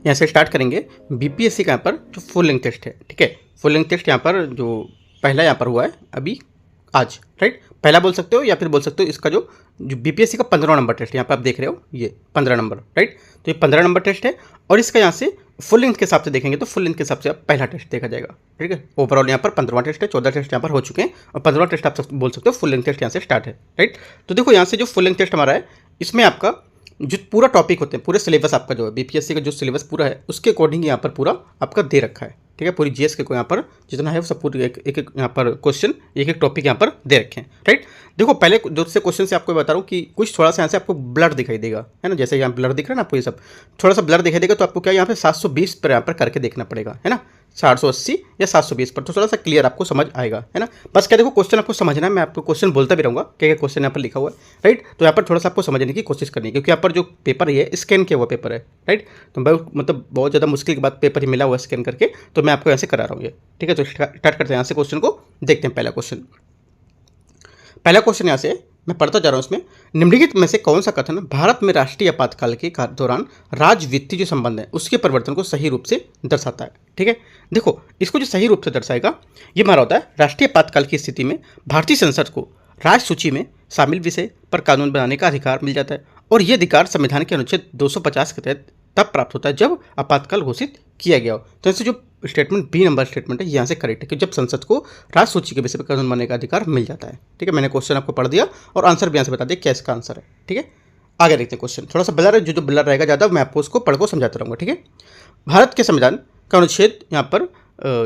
यहाँ से स्टार्ट करेंगे बीपीएससी का यहाँ पर जो फुल लेंथ टेस्ट है, ठीक है। फुल लेंथ टेस्ट यहाँ पर जो पहला यहाँ पर हुआ है अभी आज, राइट, पहला बोल सकते हो या फिर बोल सकते हो इसका जो बीपीएससी का 15 नंबर टेस्ट यहाँ पर आप देख रहे हो, ये 15 नंबर, राइट। तो ये 15 नंबर टेस्ट है और इसका यहाँ से फुल लेंथ के हिसाब से देखेंगे तो फुल लेंथ के हिसाब से पहला टेस्ट देखा जाएगा, ठीक है। ओवरऑल यहाँ पर 15वां टेस्ट है, 14 टेस्ट यहाँ पर हो चुके हैं और 15वां टेस्ट आप बोल सकते हो फुल लेंथ टेस्ट यहाँ से स्टार्ट है, राइट। तो देखो यहाँ से जो फुल लेंथ टेस्ट हमारा है इसमें आपका जो पूरा टॉपिक होते हैं, पूरे सिलेबस आपका जो है बीपीएससी का जो सिलेबस पूरा है उसके अकॉर्डिंग यहाँ पर पूरा आपका दे रखा है, ठीक है। पूरी जीएस के को यहाँ पर जितना है वो सब पूरी एक एक यहाँ पर क्वेश्चन एक एक टॉपिक यहाँ पर दे रखे हैं, राइट। देखो पहले जो से क्वेश्चन से आपको बता रहा हूँ कि कुछ थोड़ा सा यहाँ से आपको ब्लर दिखाई देगा, है ना, जैसे यहाँ ब्लर दिख रहा है ना आपको, ये सब थोड़ा सा ब्लर दिखाई देगा तो आपको क्या यहाँ पे 720 पर यहाँ पर करके देखना पड़ेगा, है ना, 480 या 720 पर, तो थोड़ा सा क्लियर आपको समझ आएगा, है ना। बस क्या देखो क्वेश्चन आपको समझना है, मैं आपको क्वेश्चन बोलता भी रहूँगा क्या क्या क्वेश्चन यहाँ पर लिखा हुआ है, राइट। तो यहाँ पर थोड़ा सा आपको समझने की कोशिश करनी है क्योंकि यहाँ पर जो पेपर है स्कैन किया हुआ पेपर है, राइट। तो मतलब बहुत ज़्यादा मुश्किल के बाद पेपर ही मिला हुआ है स्कैन करके, तो मैं आपको यहाँ से करा रहा हूँ ये, ठीक है। तो स्टार्ट करते हैं यहाँ से क्वेश्चन को, देखते हैं पहला क्वेश्चन यहाँ से मैं पढ़ता जा रहा हूँ। इसमें निम्नलिखित में से कौन सा कथन भारत में राष्ट्रीय आपातकाल के दौरान राज्य वित्तीय जो संबंध है उसके परिवर्तन को सही रूप से दर्शाता है, ठीक है। देखो इसको जो सही रूप से दर्शाएगा ये हमारा होता है राष्ट्रीय आपातकाल की स्थिति में भारतीय संसद को राज्य सूची में शामिल विषय पर कानून बनाने का अधिकार मिल जाता है और ये अधिकार संविधान के अनुच्छेद 250 के तहत तब प्राप्त होता है जब आपातकाल घोषित किया गया हो। तो ऐसे जो स्टेटमेंट बी नंबर स्टेटमेंट है यहाँ से करेक्ट है कि जब संसद को राज्य सूची के विषय पर कानून बनाने का अधिकार मिल जाता है, ठीक है। मैंने क्वेश्चन आपको पढ़ दिया और आंसर भी यहाँ से बता दिया क्या इसका आंसर है, ठीक है। आगे देखते हैं क्वेश्चन, थोड़ा सा ब्लर है, जो ब्लर रहेगा ज़्यादा मैं आपको उसको पढ़ को समझाता रहूँगा, ठीक है। भारत के संविधान का अनुच्छेद यहाँ पर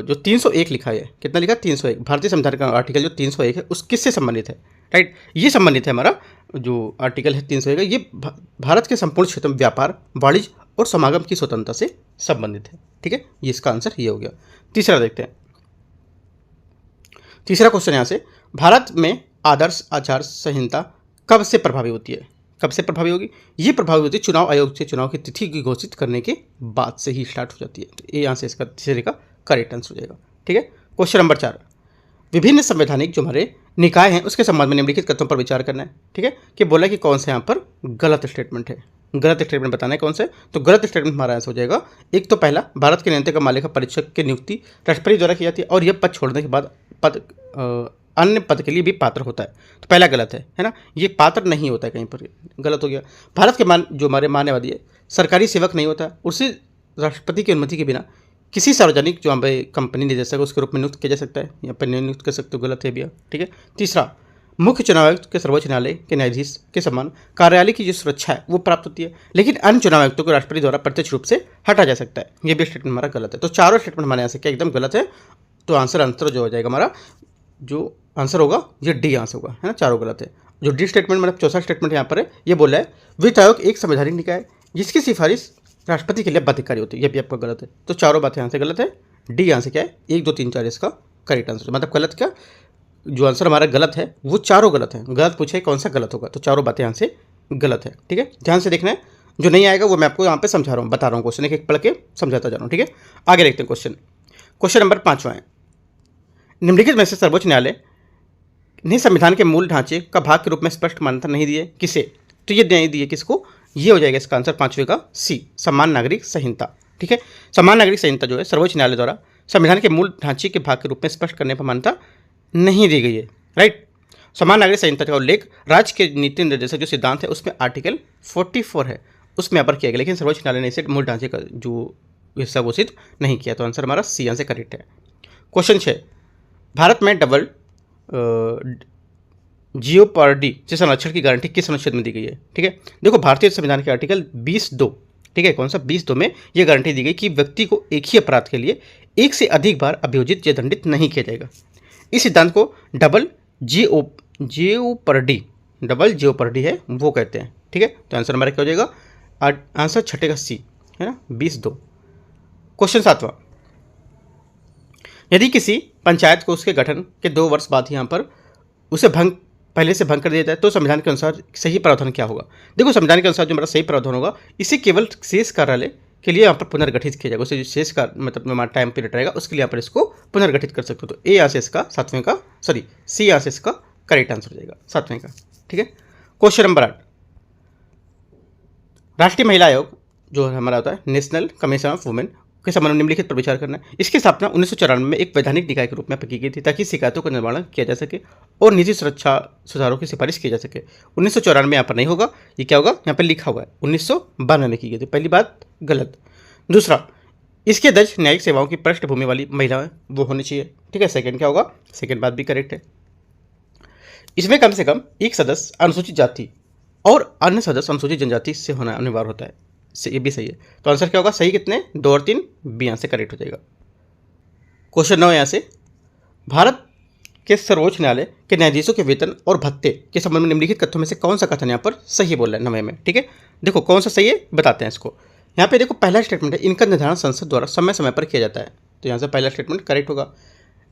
जो 301 लिखा है, कितना लिखा है 301, भारतीय संविधान का आर्टिकल जो 301 है उस किससे संबंधित है, राइट। ये संबंधित है हमारा जो आर्टिकल है 301 ये भारत के संपूर्ण क्षेत्र में व्यापार वाणिज्य और समागम की स्वतंत्रता से संबंधित है, ठीक है। ये इसका आंसर ये हो गया। तीसरा देखते हैं, तीसरा क्वेश्चन यहाँ से भारत में आदर्श आचार संहिता कब से प्रभावी होती है, कब से प्रभावी होगी, ये प्रभावी होती है चुनाव आयोग से चुनाव की तिथि की घोषित करने के बाद से ही स्टार्ट हो जाती है। तो ये यहाँ से इसका तीसरे का करेक्ट आंसर हो जाएगा, ठीक है। क्वेश्चन नंबर 4, विभिन्न संवैधानिक जो हमारे निकाय हैं उसके संबंध में निम्नलिखित कथनों पर विचार करना है, ठीक है। कि बोला कि कौन सा यहाँ पर गलत स्टेटमेंट है, गलत स्टेटमेंट बताना है कौन से। तो गलत स्टेटमेंट हमारा आंसर हो जाएगा एक तो पहला, भारत के नियंत्रक मालिका परीक्षक की नियुक्ति राष्ट्रपति द्वारा की जाती है और यह पद छोड़ने के बाद पद अन्य पद के लिए भी पात्र होता है। तो पहला गलत है ना, ये पात्र नहीं होता है, कहीं पर गलत हो गया। भारत के जो हमारे मान्यवादी है सरकारी सेवक नहीं होता, उसे राष्ट्रपति की अनुमति के बिना किसी सार्वजनिक जो हमारे कंपनी निदेशक उसके रूप में नियुक्त किया जा सकता है, यहाँ पर नियुक्त कर सकते हो, गलत है भैया, ठीक है। तीसरा, मुख्य चुनाव आयुक्त के सर्वोच्च न्यायालय के न्यायाधीश के समान कार्यालय की जो सुरक्षा है वो प्राप्त होती है, लेकिन अन्य चुनाव आयुक्तों को राष्ट्रपति द्वारा प्रत्यक्ष रूप से हटा जा सकता है। ये भी स्टेटमेंट हमारा गलत है। तो चारों स्टेटमेंट हमारे यहाँ से क्या एकदम गलत है। तो आंसर जो हो जाएगा हमारा, जो आंसर होगा ये डी आंसर होगा, है ना, चारों गलत है। जो डी स्टेटमेंट मतलब चौथा स्टेटमेंट यहाँ पर है, ये बोला है वित्त आयोग एक संवैधानिक निकाय है जिसकी सिफारिश राष्ट्रपति के लिए बाध्यकारी होती है, ये भी आपका गलत है। तो चारों बातें यहाँ से गलत है। डी यहाँ से क्या है 1 2 3 4 इसका करेक्ट आंसर, मतलब गलत क्या, जो आंसर हमारा गलत है वो चारों गलत है। गलत पूछा है कौन सा गलत होगा, तो चारों बातें यहाँ से गलत है, ठीक है। ध्यान से देखना है, जो नहीं आएगा वो मैं आपको यहाँ पे समझा रहा हूँ, बता रहा हूँ, क्वेश्चन एक एक पढ़ के समझाता जा रहा हूँ, ठीक है। आगे देखते हैं क्वेश्चन नंबर 5वां है, निम्नलिखित में से सर्वोच्च न्यायालय ने संविधान के मूल ढांचे का भाग के रूप में स्पष्ट मान्यता नहीं दी है, किसे। तो ये नहीं दी है किसको, ये हो जाएगा इसका आंसर 5वें का सी, समान नागरिक संहिता, ठीक है। समान नागरिक संहिता जो है सर्वोच्च न्यायालय द्वारा संविधान के मूल ढांचे के भाग के रूप में स्पष्ट करने पर मान्यता नहीं दी गई है, राइट। समान नागरिक संहिता का उल्लेख राज्य के नीति निर्देशक जो सिद्धांत है उसमें आर्टिकल 44 है उसमें यहाँ पर किया गया, लेकिन सर्वोच्च न्यायालय ने इसे मूल ढांचे का जो हिस्सा घोषित नहीं किया। तो आंसर हमारा सी यहाँ से करेक्ट है। क्वेश्चन 6, भारत में डबल जियोपार्डी से संरक्षण की गारंटी किस अनुच्छेद में दी गई है, ठीक है। देखो भारतीय संविधान के आर्टिकल 20(2), ठीक है, कौन सा 20(2) में यह गारंटी दी गई कि व्यक्ति को एक ही अपराध के लिए एक से अधिक बार अभियोजित या दंडित नहीं किया जाएगा। इस सिद्धांत को डबल जियोपार्डी है वो कहते हैं, ठीक है। तो आंसर हमारा क्या हो जाएगा, आंसर छठे का सी, है ना, 20(2). क्वेश्चन 7वां, यदि किसी पंचायत को उसके गठन के 2 वर्ष बाद यहाँ पर उसे पहले से भंग कर दिया जाए तो संविधान के अनुसार सही प्रावधान क्या होगा। देखो संविधान के अनुसार जो हमारा सही प्रावधान होगा, इसे केवल शेष कार्यालय के लिए यहाँ पर पुनर्गठित किया जाएगा। उसे जो शेष का मतलब हमारा टाइम पीरियड रहेगा उसके लिए यहाँ पर इसको पुनर्गठित कर सकते हो। तो ए यहाँ से इसका 7वें का सी यहाँ से इसका करेक्ट आंसर हो जाएगा 7वें का, ठीक है। क्वेश्चन नंबर 8, राष्ट्रीय महिला आयोग जो हमारा होता है नेशनल कमीशन ऑफ वुमेन के संबंध में निम्नलिखित पर विचार करना है। इसकी स्थापना 1994 में एक वैधानिक निकाय के रूप में की गई थी ताकि शिकायतों का निवारण किया जा सके और निजी सुरक्षा सुधारों की सिफारिश की जा सके। 1994 यहाँ पर नहीं होगा, ये क्या होगा, यहाँ पर लिखा हुआ है 1992 में की गई थी। पहली बात गलत। दूसरा, इसके अध्यक्ष न्यायिक सेवाओं की पृष्ठभूमि वाली महिला वो होनी चाहिए। ठीक है, सेकंड क्या होगा, सेकंड बात भी करेक्ट है। इसमें कम से कम एक सदस्य अनुसूचित जाति और अन्य सदस्य अनुसूचित जनजाति से होना अनिवार्य होता है, ये भी सही है। तो आंसर क्या होगा, सही कितने, 2 और 3, बी यहाँ से करेक्ट हो जाएगा। क्वेश्चन 9 यहाँ से, भारत के सर्वोच्च न्यायालय के न्यायाधीशों के वेतन और भत्ते के संबंध में निम्नलिखित कथनों में से कौन सा कथन यहाँ पर सही बोल रहा है 9वें में। ठीक है, देखो कौन सा सही है बताते हैं इसको। यहाँ पे देखो पहला स्टेटमेंट है, इनका निर्धारण संसद द्वारा समय समय पर किया जाता है, तो यहाँ से पहला स्टेटमेंट करेक्ट होगा।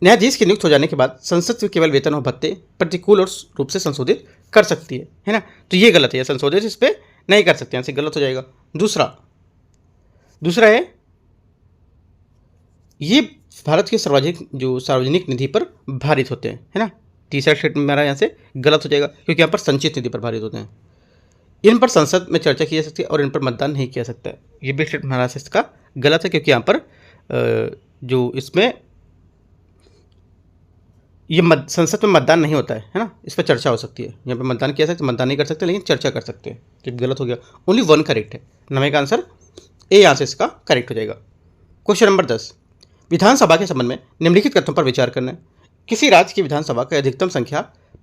न्यायाधीश की नियुक्त हो जाने के बाद संसद केवल वेतन और भत्ते प्रतिकूल और रूप से संशोधित कर सकती है ना, तो ये गलत है, संशोधित इस पर नहीं कर सकते, यहाँ से गलत हो जाएगा। दूसरा है ये भारत के सार्वजनिक निधि पर भारित होते हैं, है ना। तीसरा स्टेटमेंट मेरा यहाँ से गलत हो जाएगा क्योंकि यहाँ पर संचित निधि पर भारित होते हैं। इन पर संसद में चर्चा की जा सकती है और इन पर मतदान नहीं किया सकता है, ये भी स्टेटमेंट हमारा से इसका गलत है क्योंकि यहाँ पर जो इसमें ये संसद में मतदान नहीं होता है ना, इस पर चर्चा हो सकती है। यहाँ पे मतदान किया सकते, मतदान नहीं कर सकते लेकिन चर्चा कर सकते हैं, तो गलत हो गया। ओनली 1 करेक्ट है, 9वें का आंसर ए यहाँ से इसका करेक्ट हो जाएगा। क्वेश्चन नंबर 10, विधानसभा के संबंध में निम्नलिखित कथनों पर विचार करना है। किसी राज्य की विधानसभा की अधिकतम संख्या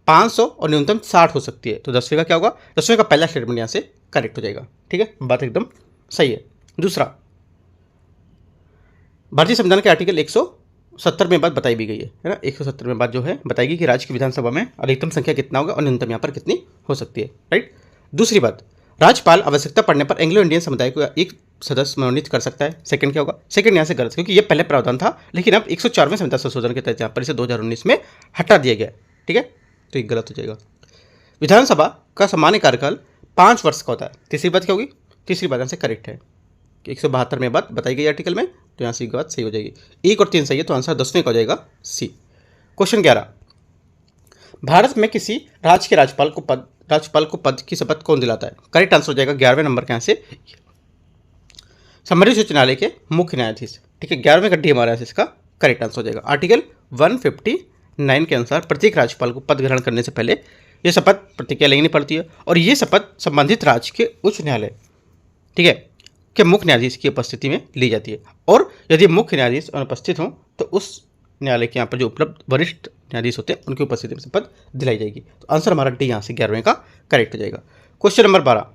500 और न्यूनतम 60 हो सकती है, तो 10वें का क्या होगा, 10वें का पहला स्टेटमेंट यहाँ से करेक्ट हो जाएगा। ठीक है, बात एकदम सही है। दूसरा, भारतीय संविधान के आर्टिकल 170 में बात बताई भी गई है ना, 170 में बात जो है बताएगी कि राज्य की विधानसभा में अधिकतम संख्या कितना होगा और न्यूनतम यहाँ पर कितनी हो सकती है, राइट। दूसरी बात, राज्यपाल आवश्यकता पड़ने पर एंग्लो इंडियन समुदाय को एक सदस्य मनोनीत कर सकता है, सेकंड क्या होगा, सेकंड यहाँ से गलत क्योंकि ये पहले प्रावधान था लेकिन अब 104वें संविधान संशोधन के तहत यहाँ पर इसे 2019 में हटा दिया गया। ठीक है, तो ये गलत हो जाएगा। विधानसभा का सामान्य कार्यकाल 5 वर्ष का होता है, तीसरी बात क्या होगी, तीसरी बात यहाँ से करेक्ट है कि 172 में बात बताई गई आर्टिकल में, तो यहाँ से बात सही हो जाएगी। 1 और 3 सही है, तो आंसर 10वें का हो जाएगा सी। क्वेश्चन 11, भारत में किसी राज्य के राज्यपाल को पद की शपथ कौन दिलाता है, करेक्ट आंसर हो जाएगा 11वें नंबर के यहाँ से संबंधित उच्च न्यायालय के मुख्य न्यायाधीश। ठीक है, 11वें गड्ढी हमारे यहाँ से इसका करेक्ट आंसर हो जाएगा। आर्टिकल 159 के अनुसार प्रत्येक राज्यपाल को पद ग्रहण करने से पहले यह शपथ प्रतिज्ञा लेनी पड़ती है और ये शपथ संबंधित राज्य के उच्च न्यायालय, ठीक है, के मुख्य न्यायाधीश की उपस्थिति में ली जाती है और यदि मुख्य न्यायाधीश अनुपस्थित हों तो उस न्यायालय के यहाँ पर जो उपलब्ध वरिष्ठ न्यायाधीश होते हैं उनकी उपस्थिति में शपथ दिलाई जाएगी। तो आंसर हमारा डी यहाँ से 11वें का करेक्ट हो जाएगा। क्वेश्चन नंबर 12,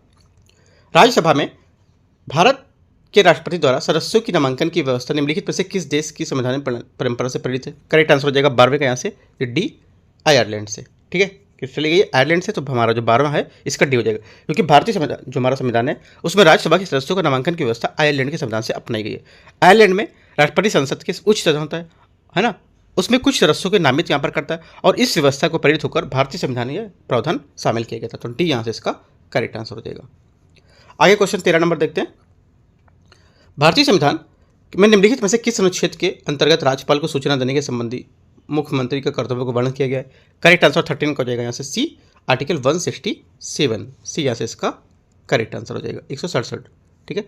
राज्यसभा में भारत के राष्ट्रपति द्वारा सदस्यों की नामांकन की व्यवस्था निम्नलिखित में से किस देश की संवैधानिक परंपरा से प्रेरित है, करेक्ट आंसर हो जाएगा 12वें का यहाँ से डी, आयरलैंड से। ठीक है, किस चली गई आयरलैंड से, तो हमारा जो 12वां है इसका डी हो जाएगा क्योंकि भारतीय संविधान जो हमारा संविधान है उसमें राज्यसभा के सदस्यों का नामांकन की व्यवस्था आयरलैंड के संविधान से अपनाई गई है। आयरलैंड में राष्ट्रपति संसद के उच्च सदन होता है ना, उसमें कुछ सदस्यों के नामित यहाँ पर करता है और इस व्यवस्था को प्रेरित होकर भारतीय संविधान में प्रावधान शामिल किया गया था, तो डी यहाँ से इसका करेक्ट आंसर हो जाएगा। आगे क्वेश्चन 13 नंबर देखते हैं, भारतीय संविधान में निम्नलिखित में से किस अनुच्छेद के अंतर्गत राज्यपाल को सूचना देने के संबंधी मुख्यमंत्री के कर्तव्य को वर्णन किया गया है, करेक्ट आंसर 13 का हो जाएगा यहाँ से सी, आर्टिकल 167 सी यहाँ से इसका करेक्ट आंसर हो जाएगा 167। ठीक है,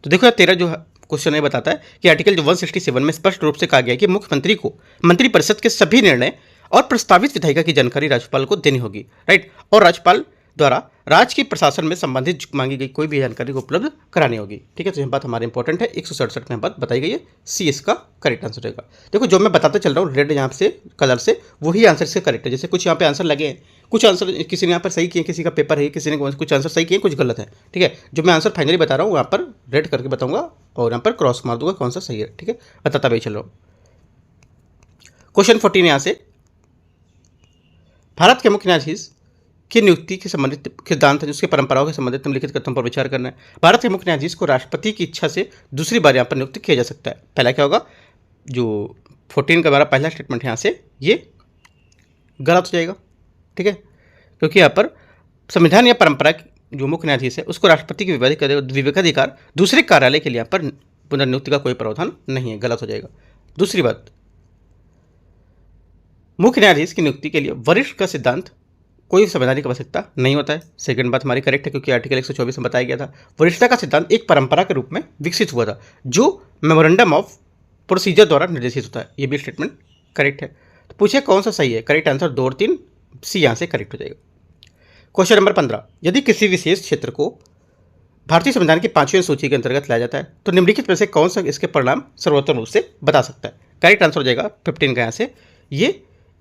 तो देखो यार 13 जो क्वेश्चन है बताता है कि आर्टिकल जो 167 में स्पष्ट रूप से कहा गया है कि मुख्यमंत्री को मंत्रिपरिषद के सभी निर्णय और प्रस्तावित विधायिका की जानकारी राज्यपाल को देनी होगी, राइट, और राज्यपाल द्वारा राज्य के प्रशासन में संबंधित मांगी गई कोई भी जानकारी को उपलब्ध करानी होगी। ठीक है, तो यह बात हमारे इंपॉर्टेंट है, 167 में बात बताई गई है, सी इसका करेक्ट आंसर रहेगा। देखो जो मैं बताते चल रहा हूँ रेड यहाँ से कलर से, वही आंसर से करेक्ट है। जैसे कुछ यहाँ पे आंसर लगे हैं, कुछ आंसर किसी ने यहाँ पर सही किए, किसी का पेपर है, किसी ने कुछ आंसर सही किए, कुछ गलत है। ठीक है, जो मैं आंसर फाइनली बता रहा हूँ यहाँ पर रेड करके बताऊंगा और यहाँ पर क्रॉस मार दूंगा कौन सा सही है। ठीक है, बताता भी चल रहा हूँ। क्वेश्चन 14 यहाँ से, भारत के मुख्य न्यायाधीश की नियुक्ति के संबंधित सिद्धांत है, उसके परंपराओं के संबंधित निम्नलिखित कथनों पर विचार करना है। भारत के मुख्य न्यायाधीश को राष्ट्रपति की इच्छा से दूसरी बार यहाँ पर नियुक्त किया जा सकता है। पहला क्या होगा, जो 14 का हमारा पहला स्टेटमेंट है यहाँ से ये गलत हो जाएगा। ठीक है, क्योंकि यहाँ पर संविधान या परंपरा जो मुख्य न्यायाधीश है उसको राष्ट्रपति के विवेकाधिकार दूसरे कार्यालय के लिए यहाँ पर पुनर्नियुक्ति का कोई प्रावधान नहीं है, गलत हो जाएगा। दूसरी बात, मुख्य न्यायाधीश की नियुक्ति के लिए वरिष्ठ का सिद्धांत कोई संवैधानिक आवश्यकता नहीं होता है। सेकंड बात हमारी करेक्ट है, क्योंकि आर्टिकल 124 में बताया गया था। वरिष्ठता का सिद्धांत एक परंपरा के रूप में विकसित हुआ था जो मेमोरेंडम ऑफ प्रोसीजर द्वारा निर्देशित होता है। ये भी स्टेटमेंट करेक्ट है। तो पूछे कौन सा सही है? करेक्ट आंसर 2 और 3 सी यहाँ से करेक्ट हो जाएगा। क्वेश्चन नंबर 15, यदि किसी विशेष क्षेत्र को भारतीय संविधान की 5वीं सूची के अंतर्गत लाया जाता है तो निम्नलिखित में से कौन सा इसके परिणाम सर्वोत्तम रूप से बता सकता है? करेक्ट आंसर हो जाएगा 15 का यहाँ से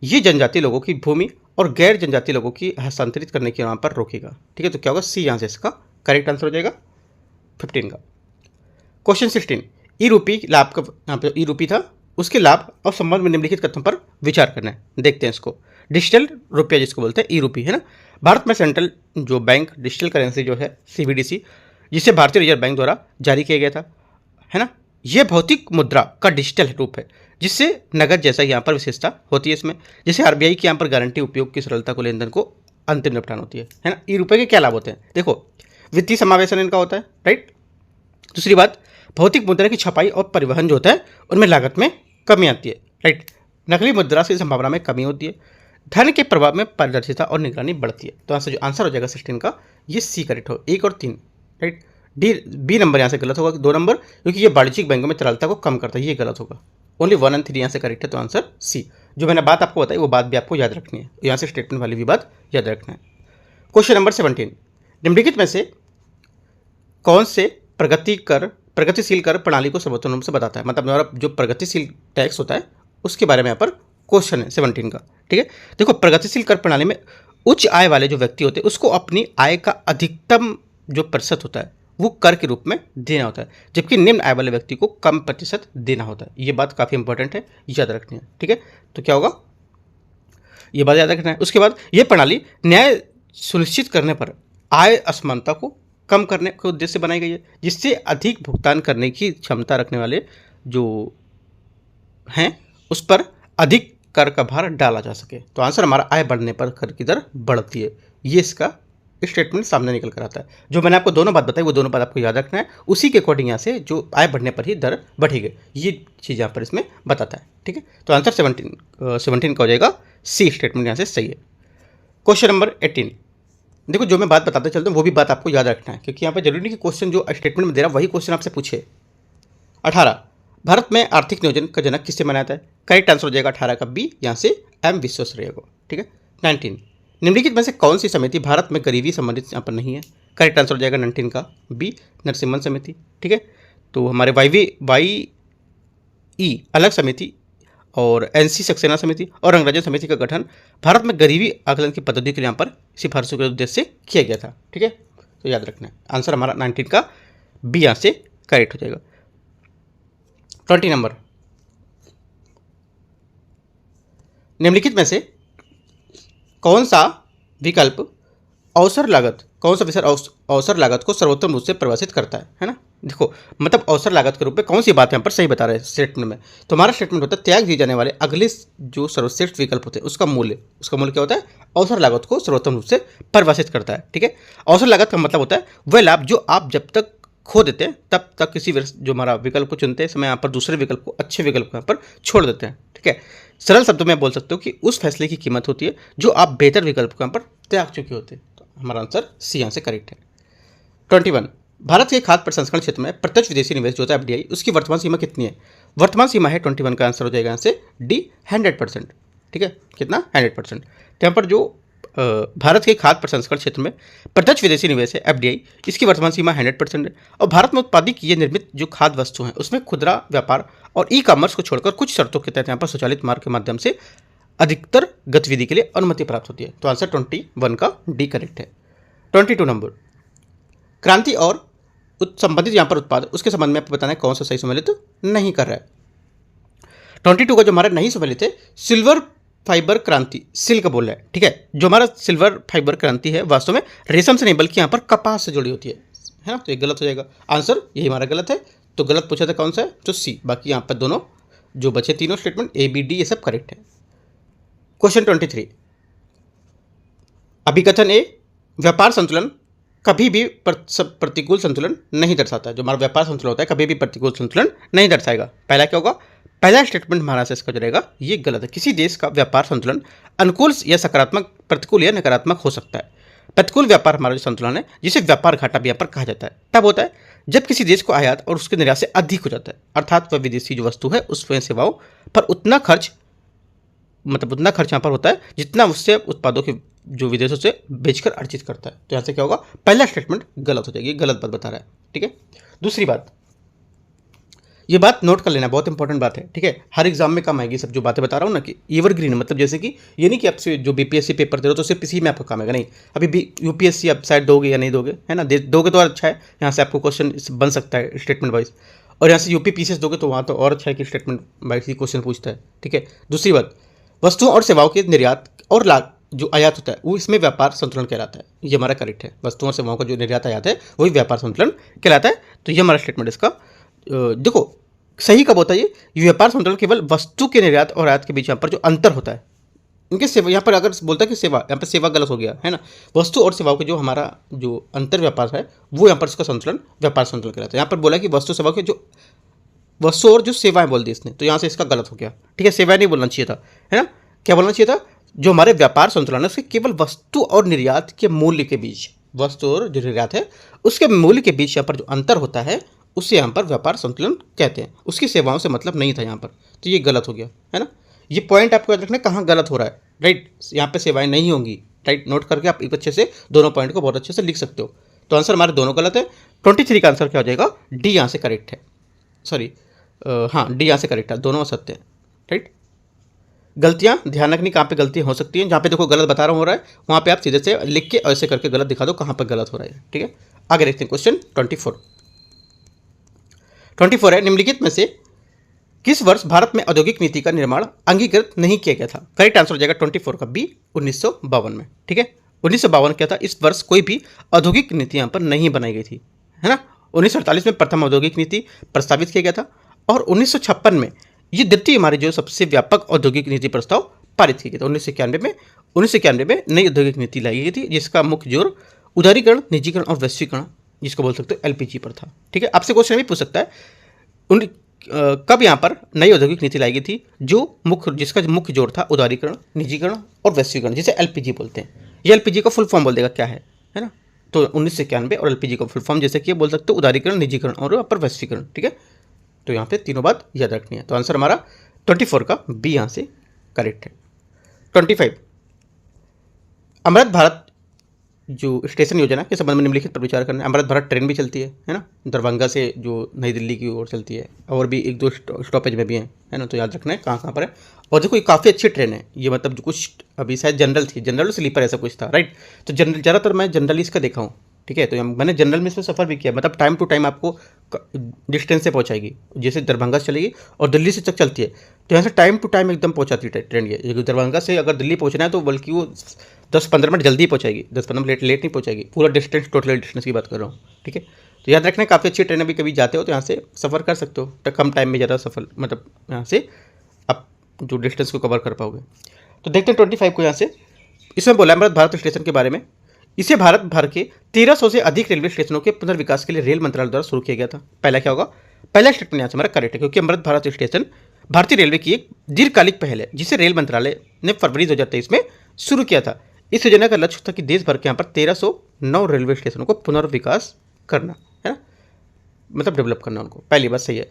ये जनजातीय लोगों की भूमि और गैर जनजातीय लोगों की हस्तांतरित करने के नाम पर रोकेगा। ठीक है, तो क्या होगा? सी यहाँ से इसका करेक्ट आंसर हो जाएगा 15 का। क्वेश्चन 16, ई रूपी लाभ का, यहाँ पे ई रूपी था, उसके लाभ और संबंध में निम्नलिखित कथनों पर विचार करना है। देखते हैं इसको। डिजिटल रुपया जिसको बोलते हैं ई रूपी, है ना। भारत में सेंट्रल जो बैंक डिजिटल करेंसी जो है CBDC, जिसे भारतीय रिजर्व बैंक द्वारा जारी किया गया था, है ना। यह भौतिक मुद्रा का डिजिटल रूप है जिससे नगद जैसा यहाँ पर विशेषता होती है इसमें। जैसे RBI की यहाँ पर गारंटी उपयोग की सरलता को लेनदेन को अंतिम निपटान होती है ना। ई रुपये के क्या लाभ होते हैं? देखो, वित्तीय समावेशन इनका होता है, राइट। दूसरी बात, भौतिक मुद्रा की छपाई और परिवहन जो होता है उनमें लागत में कमी आती है, राइट। नकली मुद्रा की संभावना में कमी होती है। धन के प्रभाव में पारदर्शिता और निगरानी बढ़ती है। तो आंसर हो जाएगा 16 का, ये सी करेक्ट हो, 1 और 3, राइट। बी नंबर यहाँ से गलत होगा, 2 नंबर, क्योंकि ये वाणिज्यिक बैंकों में तरलता को कम करता है, ये गलत होगा। ओनली 1 और 3 यहाँ से करेक्ट है, तो आंसर सी। जो मैंने बात आपको बताई वो बात भी आपको याद रखनी है, यहाँ से स्टेटमेंट वाली भी बात याद रखना है। क्वेश्चन नंबर 17, निम्नलिखित में से कौन से प्रगतिशील कर प्रणाली को सर्वोत्तम रूप से बताता है? मतलब हमारा जो प्रगतिशील टैक्स होता है उसके बारे में यहाँ पर क्वेश्चन है 17 का। ठीक है, देखो, प्रगतिशील कर प्रणाली में उच्च आय वाले जो व्यक्ति होते हैं उसको अपनी आय का अधिकतम जो प्रतिशत होता है वो कर के रूप में देना होता है, जबकि निम्न आय वाले व्यक्ति को कम प्रतिशत देना होता है। ये बात काफ़ी इंपॉर्टेंट है, याद रखनी है। ठीक है, तो क्या होगा? ये बात याद रखना है। उसके बाद ये प्रणाली न्याय सुनिश्चित करने पर आय असमानता को कम करने के उद्देश्य से बनाई गई है, जिससे अधिक भुगतान करने की क्षमता रखने वाले जो हैं उस पर अधिक कर का भार डाला जा सके। तो आंसर हमारा आय बढ़ने पर कर की दर बढ़ती है। ये इसका स्टेटमेंट सामने निकल कर आता है। जो मैंने आपको दोनों बात बताई वो दोनों बात आपको याद रखना है, उसी के अकॉर्डिंग यहाँ से जो आय बढ़ने पर ही दर बढ़ेगी, ये चीज़ यहाँ पर इसमें बताता है। ठीक है, तो आंसर 17 का हो जाएगा सी, स्टेटमेंट यहाँ से सही है। क्वेश्चन नंबर 18, देखो, जो मैं बात बताते चलता हूँ वो भी बात आपको याद रखना है, क्योंकि यहाँ पर जरूरी नहीं कि क्वेश्चन जो स्टेटमेंट में दे रहा वही क्वेश्चन आपसे पूछे। 18, भारत में आर्थिक नियोजन का जनक किससे माना जाता है? करेक्ट आंसर हो जाएगा 18 का बी, यहाँ से M विश्वेश्वरैया को। ठीक है, 19, निम्नलिखित में से कौन सी समिति भारत में गरीबी संबंधित यहाँ पर नहीं है? करेक्ट आंसर हो जाएगा 19 का बी, नरसिम्हन समिति। ठीक है, तो हमारे YE अलग समिति और NC सक्सेना समिति और रंगराजन समिति का गठन भारत में गरीबी आकलन की पद्धति के यहाँ पर सिफारिशों के उद्देश्य से किया गया था। ठीक है, तो याद रखना है, आंसर हमारा 19 का बी यहाँ से करेक्ट हो जाएगा। 20 नंबर, निम्नलिखित में से कौन सा विकल्प अवसर लागत को सर्वोत्तम रूप से परिभाषित करता है ना। देखो, मतलब अवसर लागत के रूप में कौन सी बात यहाँ पर सही बता रहे हैं स्टेटमेंट में। तो हमारा स्टेटमेंट होता है त्याग दिए जाने वाले अगले जो सर्वश्रेष्ठ विकल्प होते हैं उसका मूल्य क्या होता है? अवसर लागत को सर्वोत्तम रूप से परिभाषित करता है। ठीक है, अवसर लागत का मतलब होता है वह लाभ जो आप जब तक खो देते हैं तब तक किसी जो हमारा विकल्प को चुनते हैं समय यहाँ पर दूसरे विकल्प को, अच्छे विकल्प को यहाँ पर छोड़ देते हैं। ठीक है, सरल शब्दों में बोल सकते हो कि उस फैसले की कीमत होती है जो आप बेहतर विकल्प को यहाँ पर त्याग चुके होते हैं। तो हमारा आंसर सी यहाँ से करेक्ट है। 21, भारत के खाद्य प्रसंस्करण क्षेत्र में प्रत्यक्ष विदेशी निवेश जो होता है FDI, उसकी वर्तमान सीमा कितनी है? वर्तमान सीमा है 21 का आंसर हो जाएगा यहाँ से डी, 100%। ठीक है, कितना? 100%। तो यहाँ पर जो भारत के खाद्य प्रसंस्करण क्षेत्र में प्रत्यक्ष विदेशी निवेश है FDI, इसकी वर्तमान सीमा 100% है। और भारत में उत्पादित ये निर्मित जो खाद्य वस्तु हैं उसमें खुदरा व्यापार और ई-कॉमर्स को छोड़कर कुछ शर्तों के तहत यहाँ पर स्वचालित मार्ग के माध्यम से अधिकतर गतिविधि के लिए अनुमति प्राप्त होती है। तो आंसर 21 का डी करेक्ट है। 22 नंबर, क्रांति और संबंधित यहाँ पर उत्पाद उसके संबंध में आपको बताना है कौन सा सही सम्मिलित नहीं कर रहा है। 22 का जो हमारा नहीं सम्मिलित है सिल्वर फाइबर क्रांति, सिल्क बोल रहा है। ठीक है, जो हमारा सिल्वर फाइबर क्रांति है वास्तव में रेशम से नहीं बल्कि यहाँ पर कपास से जुड़ी होती है ना। तो ये गलत हो जाएगा, आंसर यही हमारा गलत है। तो गलत पूछा था कौन सा है? तो सी। बाकी यहाँ पर दोनों जो बचे तीनों स्टेटमेंट A, B, D ये सब करेक्ट है। क्वेश्चन 23, अभिकथन A, व्यापार संतुलन कभी भी प्रतिकूल संतुलन नहीं दर्शाता है। जो हमारा व्यापार संतुलन होता है कभी भी प्रतिकूल संतुलन नहीं दर्शाएगा। पहला क्या होगा? पहला स्टेटमेंट हमारा से इसका जो रहेगा ये गलत है। किसी देश का व्यापार संतुलन अनुकूल या सकारात्मक, प्रतिकूल या नकारात्मक हो सकता है। प्रतिकूल व्यापार हमारा जो संतुलन है, जिसे व्यापार घाटा भी यहाँ पर कहा जाता है, तब होता है जब किसी देश को आयात और उसके निर्यात से अधिक हो जाता है, अर्थात वह विदेशी जो वस्तु है उसमें सेवाओं पर उतना खर्च यहाँ पर होता है जितना उससे उत्पादों के जो विदेशों से बेचकर अर्जित करता है। तो यहाँ से क्या होगा, पहला स्टेटमेंट गलत हो जाएगी, गलत बात बता रहा है। ठीक है, दूसरी बात, ये बात नोट कर लेना, बहुत इंपॉर्टेंट बात है। ठीक है, हर एग्जाम में काम आएगी सब जो बातें बता रहा हूँ ना, कि एवरग्रीन, मतलब जैसे कि ये नहीं कि आपसे जो बीपीएससी पेपर दे रहे हो तो सिर्फ इसी में आपका काम आएगा, नहीं। अभी भी यूपीएससी आप शायद दोगे या नहीं दोगे, है ना, दोगे तो और अच्छा है, यहाँ से आपको क्वेश्चन बन सकता है स्टेटमेंट वाइज। और यहाँ से यूपी पीसीएस दोगे तो वहाँ तो और अच्छा है कि स्टेटमेंट वाइज ही क्वेश्चन पूछता है। ठीक है, दूसरी बात, वस्तुओं और सेवाओं के निर्यात और जो आयात होता है वो इसमें व्यापार संतुलन कहलाता है। ये हमारा करेक्ट है, वस्तुओं और सेवाओं का जो निर्यात आयात है वही व्यापार संतुलन कहलाता है। तो ये हमारा स्टेटमेंट इसका देखो सही कब होता है, ये व्यापार संतुलन केवल वस्तु के निर्यात और आयात के बीच यहाँ पर जो अंतर होता है, इनके सेवा, यहाँ पर अगर बोलता है कि सेवा, यहाँ पर सेवा गलत हो गया है ना, वस्तु और सेवाओं के जो हमारा जो अंतर व्यापार है वो यहाँ पर इसका संतुलन व्यापार संतुलन कहलाता है। यहाँ पर बोला कि वस्तु सेवा के जो वस्तु और जो सेवाएं बोल दी इसने, तो यहाँ से इसका गलत हो गया। ठीक है, सेवाएं नहीं बोलना चाहिए था, है ना, क्या बोलना चाहिए था, जो हमारे व्यापार संतुलन है उसके केवल वस्तु और निर्यात के मूल्य के बीच, वस्तु और जो निर्यात है उसके मूल्य के बीच यहाँ पर जो अंतर होता है उससे यहाँ पर व्यापार संतुलन कहते हैं। उसकी सेवाओं से मतलब नहीं था यहाँ पर, तो ये गलत हो गया, है ना। ये पॉइंट आपको याद रखना कहाँ गलत हो रहा है, राइट। यहाँ पे सेवाएं नहीं होंगी, राइट, नोट करके आप एक अच्छे से दोनों पॉइंट को बहुत अच्छे से लिख सकते हो। तो आंसर हमारे दोनों गलत है। 23 का आंसर क्या हो जाएगा, डी यहाँ से करेक्ट है, सॉरी हाँ डी यहाँ से करेक्ट है, दोनों सत्य है, राइट। गलतियाँ ध्यान रखनी, कहाँ पे गलती हो सकती है, जहाँ पे देखो गलत बता रहा हूँ हो रहा है वहाँ पे आप सीधे से लिख के ऐसे करके गलत दिखा दो कहाँ पर गलत हो रहा है। ठीक है, आगे देखते हैं क्वेश्चन 24 है, निम्नलिखित में से किस वर्ष भारत में औद्योगिक नीति का निर्माण अंगीकृत नहीं किया गया था। करेक्ट आंसर हो जाएगा 24 का बी, 1952 में। ठीक है, 1952 क्या था, इस वर्ष कोई भी औद्योगिक नीति यहाँ पर नहीं बनाई गई थी, है ना। 1948 में प्रथम औद्योगिक नीति प्रस्तावित किया गया था और 1956 में ये द्वितीय हमारी जो सबसे व्यापक औद्योगिक नीति प्रस्ताव पारित किया गया था। 1991 में नई औद्योगिक नीति लाई गई थी जिसका मुख्य जोर उदारीकरण, निजीकरण और वैश्वीकरण, जिसको बोल सकते हो एलपीजी पर था। ठीक है, आपसे क्वेश्चन भी पूछ सकता है कब यहाँ पर नई औद्योगिक नीति लाई गई थी जिसका मुख्य जोर था उदारीकरण, निजीकरण और वैश्वीकरण, जिसे एलपीजी बोलते हैं। ये एलपीजी का फुल फॉर्म बोल देगा क्या है ना। तो 1991 और एलपीजी का फुल फॉर्म जैसे कि बोल सकते हो उदारीकरण, निजीकरण और पर वैश्वीकरण। ठीक है, तो यहाँ पे तीनों बात याद रखनी है। तो आंसर हमारा 24 का बी यहाँ से करेक्ट है। 25 अमृत भारत जो स्टेशन योजना के संबंध में निम्नलिखित पर विचार करना है। अमृत भारत ट्रेन भी चलती है ना, दरभंगा से जो नई दिल्ली की ओर चलती है, और भी एक दो स्टॉपेज में भी है ना, तो याद रखना है कहाँ कहाँ पर है। और देखो ये काफ़ी अच्छी ट्रेन है, ये मतलब जो कुछ अभी शायद जनरल थी, जनरल स्लीपर ऐसा कुछ था, राइट। तो जनरल ज़्यादातर मैं जनरल इसका देखा हूँ। ठीक है, तो मैंने जनरल में इसमें सफ़र भी किया, मतलब टाइम टू टाइम आपको डिस्टेंस से पहुँचाएगी, जैसे दरभंगा से चलेगी और दिल्ली से तक चलती है, तो यहाँ से टाइम टू टाइम एकदम पहुँचाती है ट्रेन। ये दरभंगा से अगर दिल्ली पहुँचना है तो बल्कि वो 10-15 मिनट जल्दी पहुँचाएगी, 10-15 मिनट लेट नहीं पहुँचाएगी, पूरा डिस्टेंस, टोटल डिस्टेंस की बात कर रहा हूँ। ठीक है, तो याद रखना काफ़ी अच्छी ट्रेन, अभी कभी जाते हो तो यहाँ से सफ़र कर सकते हो, तो कम टाइम में ज़्यादा सफल, मतलब यहाँ से आप जो डिस्टेंस को कवर कर पाओगे। तो देखते हैं 25 को यहाँ से, इसमें बोला अमृत भारत स्टेशन के बारे में। इसे भारत भर के 1300 से अधिक रेलवे स्टेशनों के पुनर्विकास के लिए रेल मंत्रालय द्वारा शुरू किया गया था। पहला क्या होगा, पहला स्टेटमेंट यहाँ से हमारा करेक्ट है, क्योंकि अमृत भारत स्टेशन भारतीय रेलवे की एक दीर्घकालिक पहल है जिसे रेल मंत्रालय ने फरवरी 2023 में शुरू किया था। इस योजना का लक्ष्य था कि देश भर के यहाँ पर 1309 रेलवे स्टेशनों को पुनर्विकास करना, है ना, मतलब डेवलप करना उनको। पहली बात सही है।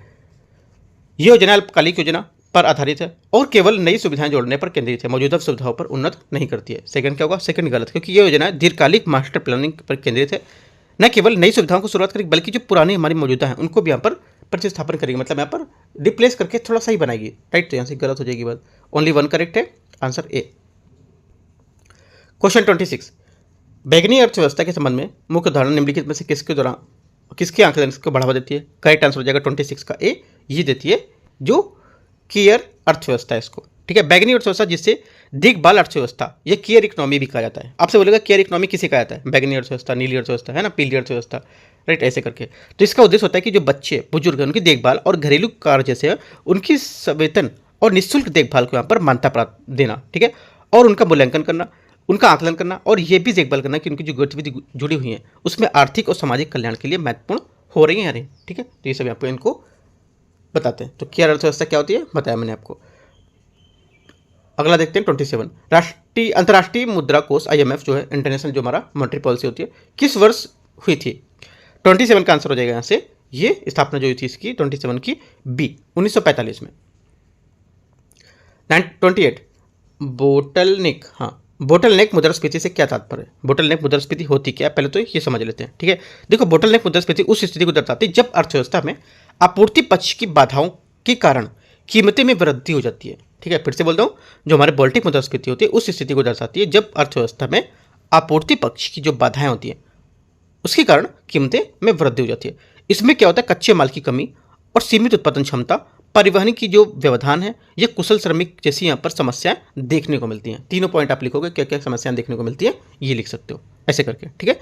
ये योजना अल्पकालिक योजना पर आधारित है और केवल नई सुविधाएं जोड़ने पर केंद्रित है, मौजूदा सुविधाओं पर उन्नत नहीं करती है। सेकंड क्या होगा, सेकंड गलत, क्योंकि ये योजना दीर्घकालिक मास्टर प्लानिंग पर केंद्रित है, न केवल नई सुविधाओं को शुरुआत करेगी बल्कि जो पुरानी हमारी मौजूदा हैं उनको भी यहाँ पर प्रतिस्थापन करेगी, मतलब यहाँ पर रिप्लेस करके थोड़ा सही बनाएगी, राइट। तो यहाँ से गलत हो जाएगी बात, ओनली वन करेक्ट है, आंसर ए। क्वेश्चन 26 बैंगनी अर्थव्यवस्था के संबंध में मुख्य उदाहरण निम्नलिखित में से किसके आंकलन को बढ़ावा देती है। करेक्ट आंसर हो जाएगा 26 का ए, ये देती है जो केयर अर्थव्यवस्था है इसको। ठीक है, बैंगनी अर्थव्यवस्था जिससे देखभाल अर्थव्यवस्था, ये केयर इकोनॉमी भी कहा जाता है। आपसे बोलेगा केयर इकोनॉमी किसे कहा जाता है, बैंगनी अर्थव्यवस्था, नीली अर्थव्यवस्था, है ना, पीली अर्थव्यवस्था, राइट, ऐसे करके। तो इसका उद्देश्य होता है कि जो बच्चे बुजुर्ग हैं उनकी देखभाल और घरेलू कार्य जैसे है उनकी सवेतन और निःशुल्क देखभाल को यहाँ पर मान्यता प्राप्त देना। ठीक है, और उनका मूल्यांकन करना, उनका आकलन करना और ये भी देखभाल करना कि उनकी जो गतिविधि जुड़ी हुई हैं उसमें आर्थिक और सामाजिक कल्याण के लिए महत्वपूर्ण हो रही हैं। ठीक है, तो ये सब आपको इनको बताते हैं। तो क्या अर्थव्यवस्था क्या होती है बताया मैंने आपको। अगला देखते हैं 27, अंतर्राष्ट्रीय मुद्रा कोष IMF जो है, इंटरनेशनल जो हमारा मॉनेटरी पॉलिसी होती है, किस वर्ष हुई थी। 27 का आंसर हो जाएगा यहाँ से, ये स्थापना जो हुई थी इसकी 27 की बी 1945 में। 28 बोटलनेक, हाँ बोटलनेक मुद्रास्फीति से क्या तात्पर्य है। बोटलनेक मुद्रास्फीति होती क्या है पहले तो ये समझ लेते हैं, ठीक है। देखो बोटलनेक मुद्रास्फीति उस स्थिति को दर्शाती है जब अर्थव्यवस्था में आपूर्ति पक्ष की बाधाओं के कारण कीमतें में वृद्धि हो जाती है, ठीक है। फिर से बोलता हूँ, जो हमारे बोल्टिक मुद्रास्फीति होती है उस स्थिति को दर्शाती है जब अर्थव्यवस्था में आपूर्ति पक्ष की जो बाधाएं होती हैं उसके कारण कीमतें में वृद्धि हो जाती है। इसमें क्या होता है, कच्चे माल की कमी और सीमित उत्पादन क्षमता, परिवहन की जो व्यवधान है, ये कुशल श्रमिक जैसी यहाँ पर समस्याएं देखने को मिलती हैं। तीनों पॉइंट आप लिखोगे क्या क्या समस्याएं देखने को मिलती है, ये लिख सकते हो ऐसे करके, ठीक है।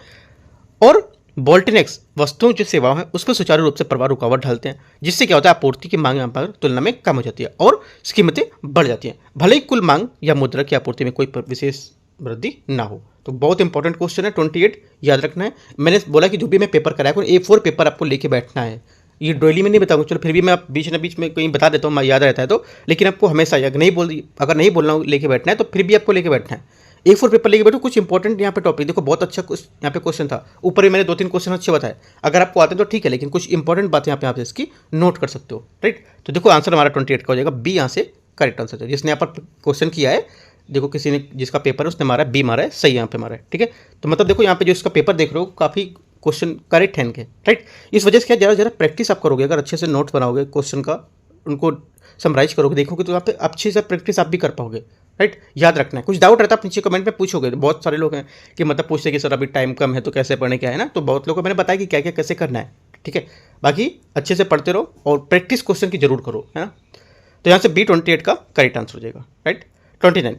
और बोल्टिनेक्स वस्तुओं जो सेवाओं हैं उस पर सुचारू रूप से प्रभाव रुकावट डालते हैं, जिससे क्या होता है आपूर्ति की मांग यहाँ पर तुलना में कम हो जाती है और कीमतें बढ़ जाती हैं, भले ही कुल मांग या मुद्रा की आपूर्ति में कोई विशेष वृद्धि ना हो। तो बहुत इंपॉर्टेंट क्वेश्चन है 28, याद रखना है। मैंने बोला कि जो भी मैं पेपर कराया A4 पेपर आपको लेके बैठना है, ये डेली में नहीं बताऊंगा, चलो फिर भी मैं आप बीच न बीच में कहीं बता देता हूँ, याद रहता है तो, लेकिन आपको हमेशा अगर नहीं बोलना हो लेके बैठना है तो फिर भी आपको लेके बैठना है। A4 पेपर लेके बैठो, कुछ इंपॉर्टेंट यहाँ पे टॉपिक देखो, बहुत अच्छा कुछ यहाँ पे क्वेश्चन था, ऊपर भी मैंने 2-3 क्वेश्चन अच्छे बताए, अगर आपको आते हैं तो ठीक है, लेकिन कुछ इंपॉर्टेंट बातें यहाँ पे आप इसकी नोट कर सकते हो, राइट। तो देखो आंसर हमारा 28 का हो जाएगा, बी यहाँ से करेक्ट आंसर है। जिसने यहाँ पर क्वेश्चन किया है, देखो किसी ने जिसका पेपर है उसने मारा बी मारा है, सही यहाँ पे मारा है, ठीक है। तो मतलब देखो यहाँ पे जो इसका पेपर देख रहे हो काफ़ी क्वेश्चन करेक्ट है इनके, राइट। इस वजह से क्या ज़रा प्रैक्टिस आप करोगे, अगर अच्छे से नोट्स बनाओगे क्वेश्चन का, उनको समराइज करोगे, देखोगे तो यहाँ पे अच्छे से प्रैक्टिस आप भी कर पाओगे, राइट। याद रखना है, कुछ डाउट रहता है आप नीचे कमेंट में पूछोगे। बहुत सारे लोग हैं कि मतलब पूछते कि सर अभी टाइम कम है तो कैसे पढ़ने क्या है ना, तो बहुत लोगों को मैंने बताया कि क्या क्या कैसे करना है, ठीक है। बाकी अच्छे से पढ़ते रहो और प्रैक्टिस क्वेश्चन की जरूर करो, है ना। तो यहाँ से बी 28 का करेक्ट आंसर हो जाएगा, राइट। 29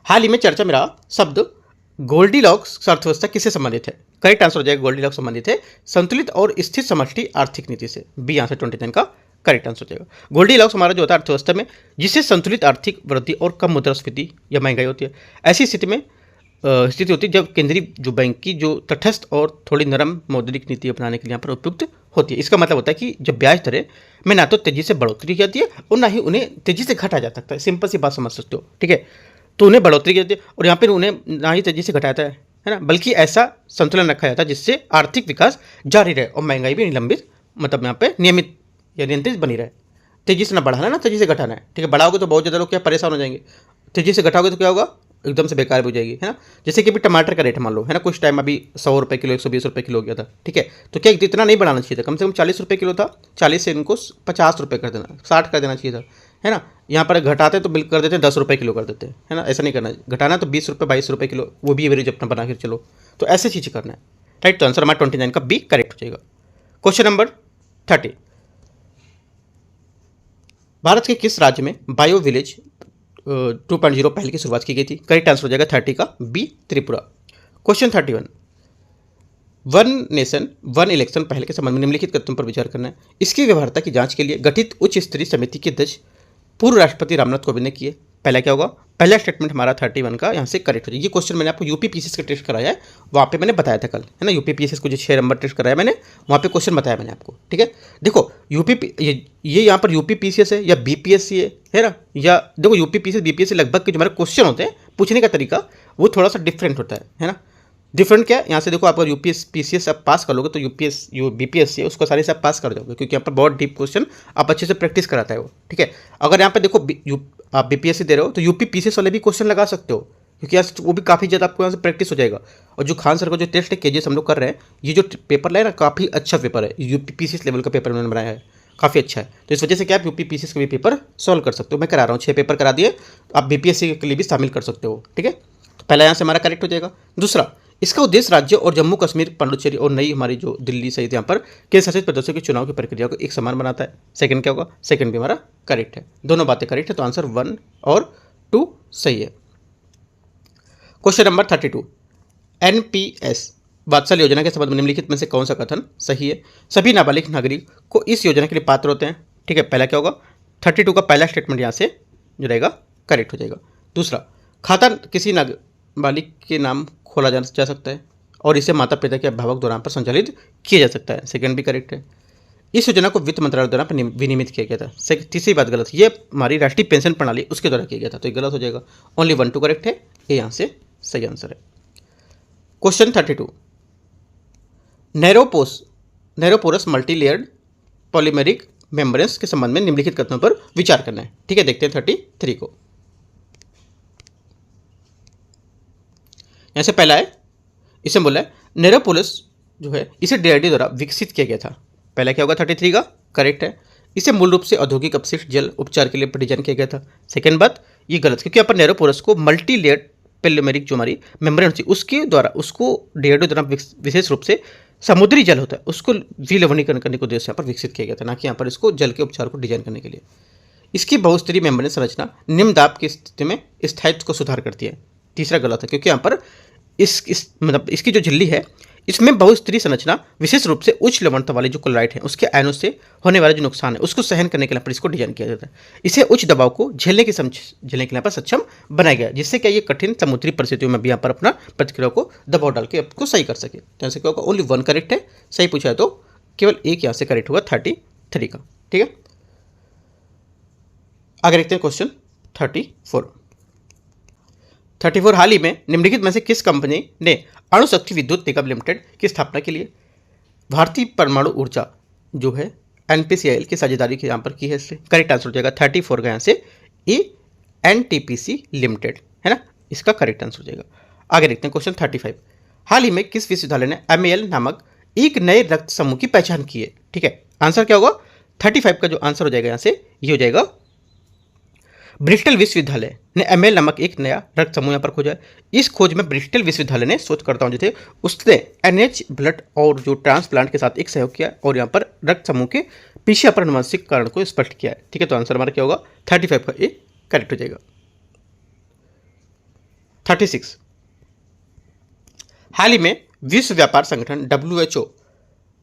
हाल ही में चर्चा में रहा शब्द गोल्डीलॉक्स अर्थव्यवस्था किससे संबंधित है। करेक्ट आंसर हो जाएगा गोल्डीलॉक्स संबंधित है संतुलित और स्थिर समष्टि आर्थिक नीति से, बी आंसर 29 का करेक्ट आंसर हो जाएगा। गोल्डीलॉक्स हमारा जो होता है अर्थव्यवस्था में जिससे संतुलित आर्थिक वृद्धि और कम मुद्रास्फीति या महंगाई होती है, ऐसी स्थिति में स्थिति होती है जब केंद्रीय जो बैंक की जो तटस्थ और थोड़ी नरम मौद्रिक नीति अपनाने के लिए यहाँ पर उपयुक्त होती है। इसका मतलब होता है कि जब ब्याज दरें में ना तो तेजी से बढ़ोतरी की जाती है और ना ही उन्हें तेजी से घटा जा सकता है, सिंपल सी बात समझ सकते हो, ठीक है। तो उन्हें बढ़ोतरी की जाती है और यहाँ पर उन्हें ना ही तेजी से घटाता है ना, बल्कि ऐसा संतुलन रखा जाता है जिससे आर्थिक विकास जारी रहे और महंगाई भी निलंबित मतलब यहाँ पे नियमित या नियंत्रित बनी रहे। तेजी से ना बढ़ाना ना तेजी से घटाना है, ठीक है। बढ़ाओगे तो बहुत ज़्यादा लोग क्या परेशान हो जाएंगे, तेजी से घटाओगे तो क्या होगा, एकदम से बेकार भी हो जाएगी, है ना। जैसे कि अभी टमाटर का रेट मान लो, है ना, कुछ टाइम अभी 100 रुपये किलो 120 रुपये किलो हो गया था, ठीक है। तो क्या इतना नहीं बढ़ाना चाहिए था, कम से कम 40 रुपये किलो था, 40 से इनको 50 रुपये कर देना, 60 कर देना चाहिए था, है ना। यहाँ पर घटाते तो बिल कर देते 10 रुपये किलो कर देते, है ना। ऐसा नहीं करना, घटाना तो 20 रुपये 22 रुपये किलो, वो भी एवरेज अपना बना कर चलो, तो ऐसे चीज़ें करना है, राइट। तो आंसर हमारा 29 का बी करेक्ट हो जाएगा। क्वेश्चन नंबर 30 भारत के किस राज्य में बायो विलेज 2.0 पहल की शुरुआत की गई थी। करेक्ट आंसर हो जाएगा 30 का B Tripura. Question 31 one nation one election पहल के संबंध में निम्नलिखित कथनों पर विचार करना है। इसकी व्यवहार्यता की जांच के लिए गठित उच्च स्तरीय समिति की अध्यक्ष पूर्व राष्ट्रपति रामनाथ कोविंद ने किए। पहला क्या होगा, पहला स्टेटमेंट हमारा 31 का यहाँ से करेक्ट हो जाएगा। ये क्वेश्चन मैंने आपको यूपीपीसीएस का टेस्ट कराया है, वहाँ पे मैंने बताया था कल, है ना। यूपीपीसीएस को जो 6 नंबर टेस्ट कराया मैंने, वहाँ पे क्वेश्चन बताया मैंने आपको, ठीक है। देखो ये यहाँ पर यूपीपीसीएस है या बीपीएससी है ना, या देखो यूपीपीसीएस बीपीएससी लगभग के जो हमारे क्वेश्चन होते हैं पूछने का तरीका वो थोड़ा सा डिफरेंट होता है ना। डिफरेंट क्या है, यहाँ से देखो आप अगर यूपीएससी आप पास कर लोगे तो बीपीएससी है उसको सारे से आप पास कर जाओगे, क्योंकि यहाँ पर बहुत डीप क्वेश्चन आप अच्छे से प्रैक्टिस कराता है वो, ठीक है। अगर यहाँ पे देखो आप बीपीएससी दे रहे हो तो यूपीपीसीएस वाले भी क्वेश्चन लगा सकते हो, क्योंकि यहाँ वो भी काफ़ी ज़्यादा आपको यहाँ से प्रैक्टिस हो जाएगा। और जो खान सर का जो टेस्ट है केजीएस हम लोग कर रहे हैं, ये जो पेपर लाए ना काफ़ी अच्छा पेपर है, यूपीपीसीएस लेवल का पेपर उन्होंने बनाया है, काफ़ी अच्छा है। तो इस वजह से क्या आप यूपीपीसीएस का भी पेपर सॉल्व कर सकते हो। मैं करा रहा हूँ 6 पेपर करा दिए, आप बीपीएससी के लिए भी शामिल कर सकते हो, ठीक है। तो पहला यहाँ से हमारा करेक्ट हो जाएगा। दूसरा, इसका उद्देश्य राज्य और जम्मू कश्मीर पांडुचेरी और नई हमारी जो दिल्ली सहित यहाँ पर केंद्र शासित प्रदेशों के चुनाव की प्रक्रिया को एक समान बनाता है। सेकंड क्या होगा, सेकंड भी हमारा करेक्ट है, दोनों बातें करेक्ट है, तो आंसर 1 और 2 सही है। क्वेश्चन नंबर 32 एनपीएस वात्सल्य योजना के संबंध में निम्नलिखित में से कौन सा कथन सही है। सभी नाबालिग नागरिक को इस योजना के लिए पात्र होते हैं, ठीक है। पहला क्या होगा, 32 का पहला स्टेटमेंट यहाँ से जो रहेगा करेक्ट हो जाएगा। दूसरा, खाता किसी नाबालिग के नाम खोला जा सकता है और इसे माता पिता के अभिभावक द्वारा पर संचालित किया जा सकता है, सेकंड भी करेक्ट है। इस योजना को वित्त मंत्रालय द्वारा विनियमित किया गया था। तीसरी बात गलत, ये हमारी राष्ट्रीय पेंशन प्रणाली उसके द्वारा किया गया था, तो ये गलत हो जाएगा। ओनली 1 2 करेक्ट है, ये यहाँ से सही आंसर है। क्वेश्चन 32, नैरोपोरस मल्टीलेयर्ड पॉलीमेरिक मेम्ब्रेन्स के संबंध में निम्नलिखित कथनों पर विचार करना है। ठीक है, देखते हैं 33 को। यहां से पहला है, इसमें बोला है नैरोपोरस जो है इसे डीआरडीओ द्वारा विकसित किया गया था। पहला क्या होगा 33 का, करेक्ट है। इसे मूल रूप से औद्योगिक अपशिष्ट जल उपचार के लिए डिजाइन किया गया था। सेकंड बात, ये गलत, क्योंकि यहाँ पर नैरोपोरस को मल्टी लेयर्ड पेलोमेरिक जो हमारी मेम्ब्रेन होती है उसके द्वारा, उसको डीआरडीओ द्वारा विशेष रूप से समुद्री जल होता है उसको विलवणीकरण करने के उद्देश्य यहाँ पर विकसित किया गया था, ना कि यहाँ पर इसको जल के उपचार को डिजाइन करने के लिए। इसकी बहुस्तरीय मेम्ब्रेन संरचना निम्न दाब की स्थिति में स्थायित्व को सुधार करती है। तीसरा गलत है, क्योंकि यहाँ पर मतलब इसकी जो झिल्ली है इसमें बहुस्तरीय संरचना विशेष रूप से उच्च लवणता वाले जो क्लोराइड है उसके आयनों से होने वाला जो नुकसान है उसको सहन करने के लिए पर इसको डिजाइन किया जाता है। इसे उच्च दबाव को झेलने के लिए पर सक्षम बनाया गया, जिससे क्या ये कठिन समुद्री परिस्थितियों में भी यहाँ पर अपना प्रतिक्रिया को दबाव डाल के आपको सही कर सके। तो ऐसे क्या होगा, ओनली 1 करेक्ट है। सही पूछा है तो केवल एक यहाँ से करेक्ट होगा 33 का। ठीक है, आगे देखते हैं क्वेश्चन 34। हाल ही में निम्नलिखित में से किस कंपनी ने अणु शक्ति विद्युत निगम लिमिटेड की स्थापना के लिए भारतीय परमाणु ऊर्जा जो है एनपीसीआईएल की साझेदारी की यहाँ पर की है? इससे करेक्ट आंसर हो जाएगा 34 का यहाँ से ए एनटीपीसी लिमिटेड है ना, इसका करेक्ट आंसर हो जाएगा। आगे देखते हैं क्वेश्चन 35। हाल ही में किस विश्वविद्यालय ने एमएल नामक एक नए रक्त समूह की पहचान की है? ठीक है, आंसर क्या होगा 35 का जो आंसर हो जाएगा यहाँ से ये हो जाएगा ब्रिस्टल विश्वविद्यालय ने एमएल नामक एक नया रक्त समूह यहाँ पर खोजा है। इस खोज में ब्रिस्टल विश्वविद्यालय ने शोधकर्ताओं जो थे उसने एनएच ब्लड और जो ट्रांसप्लांट के साथ एक सहयोग किया और यहाँ पर रक्त समूह के पीछे पर अनुवांशिक कारण को स्पष्ट किया है। ठीक है, तो आंसर हमारा क्या होगा 35 का ए करेक्ट हो जाएगा। 36, हाल ही में विश्व व्यापार संगठन WHO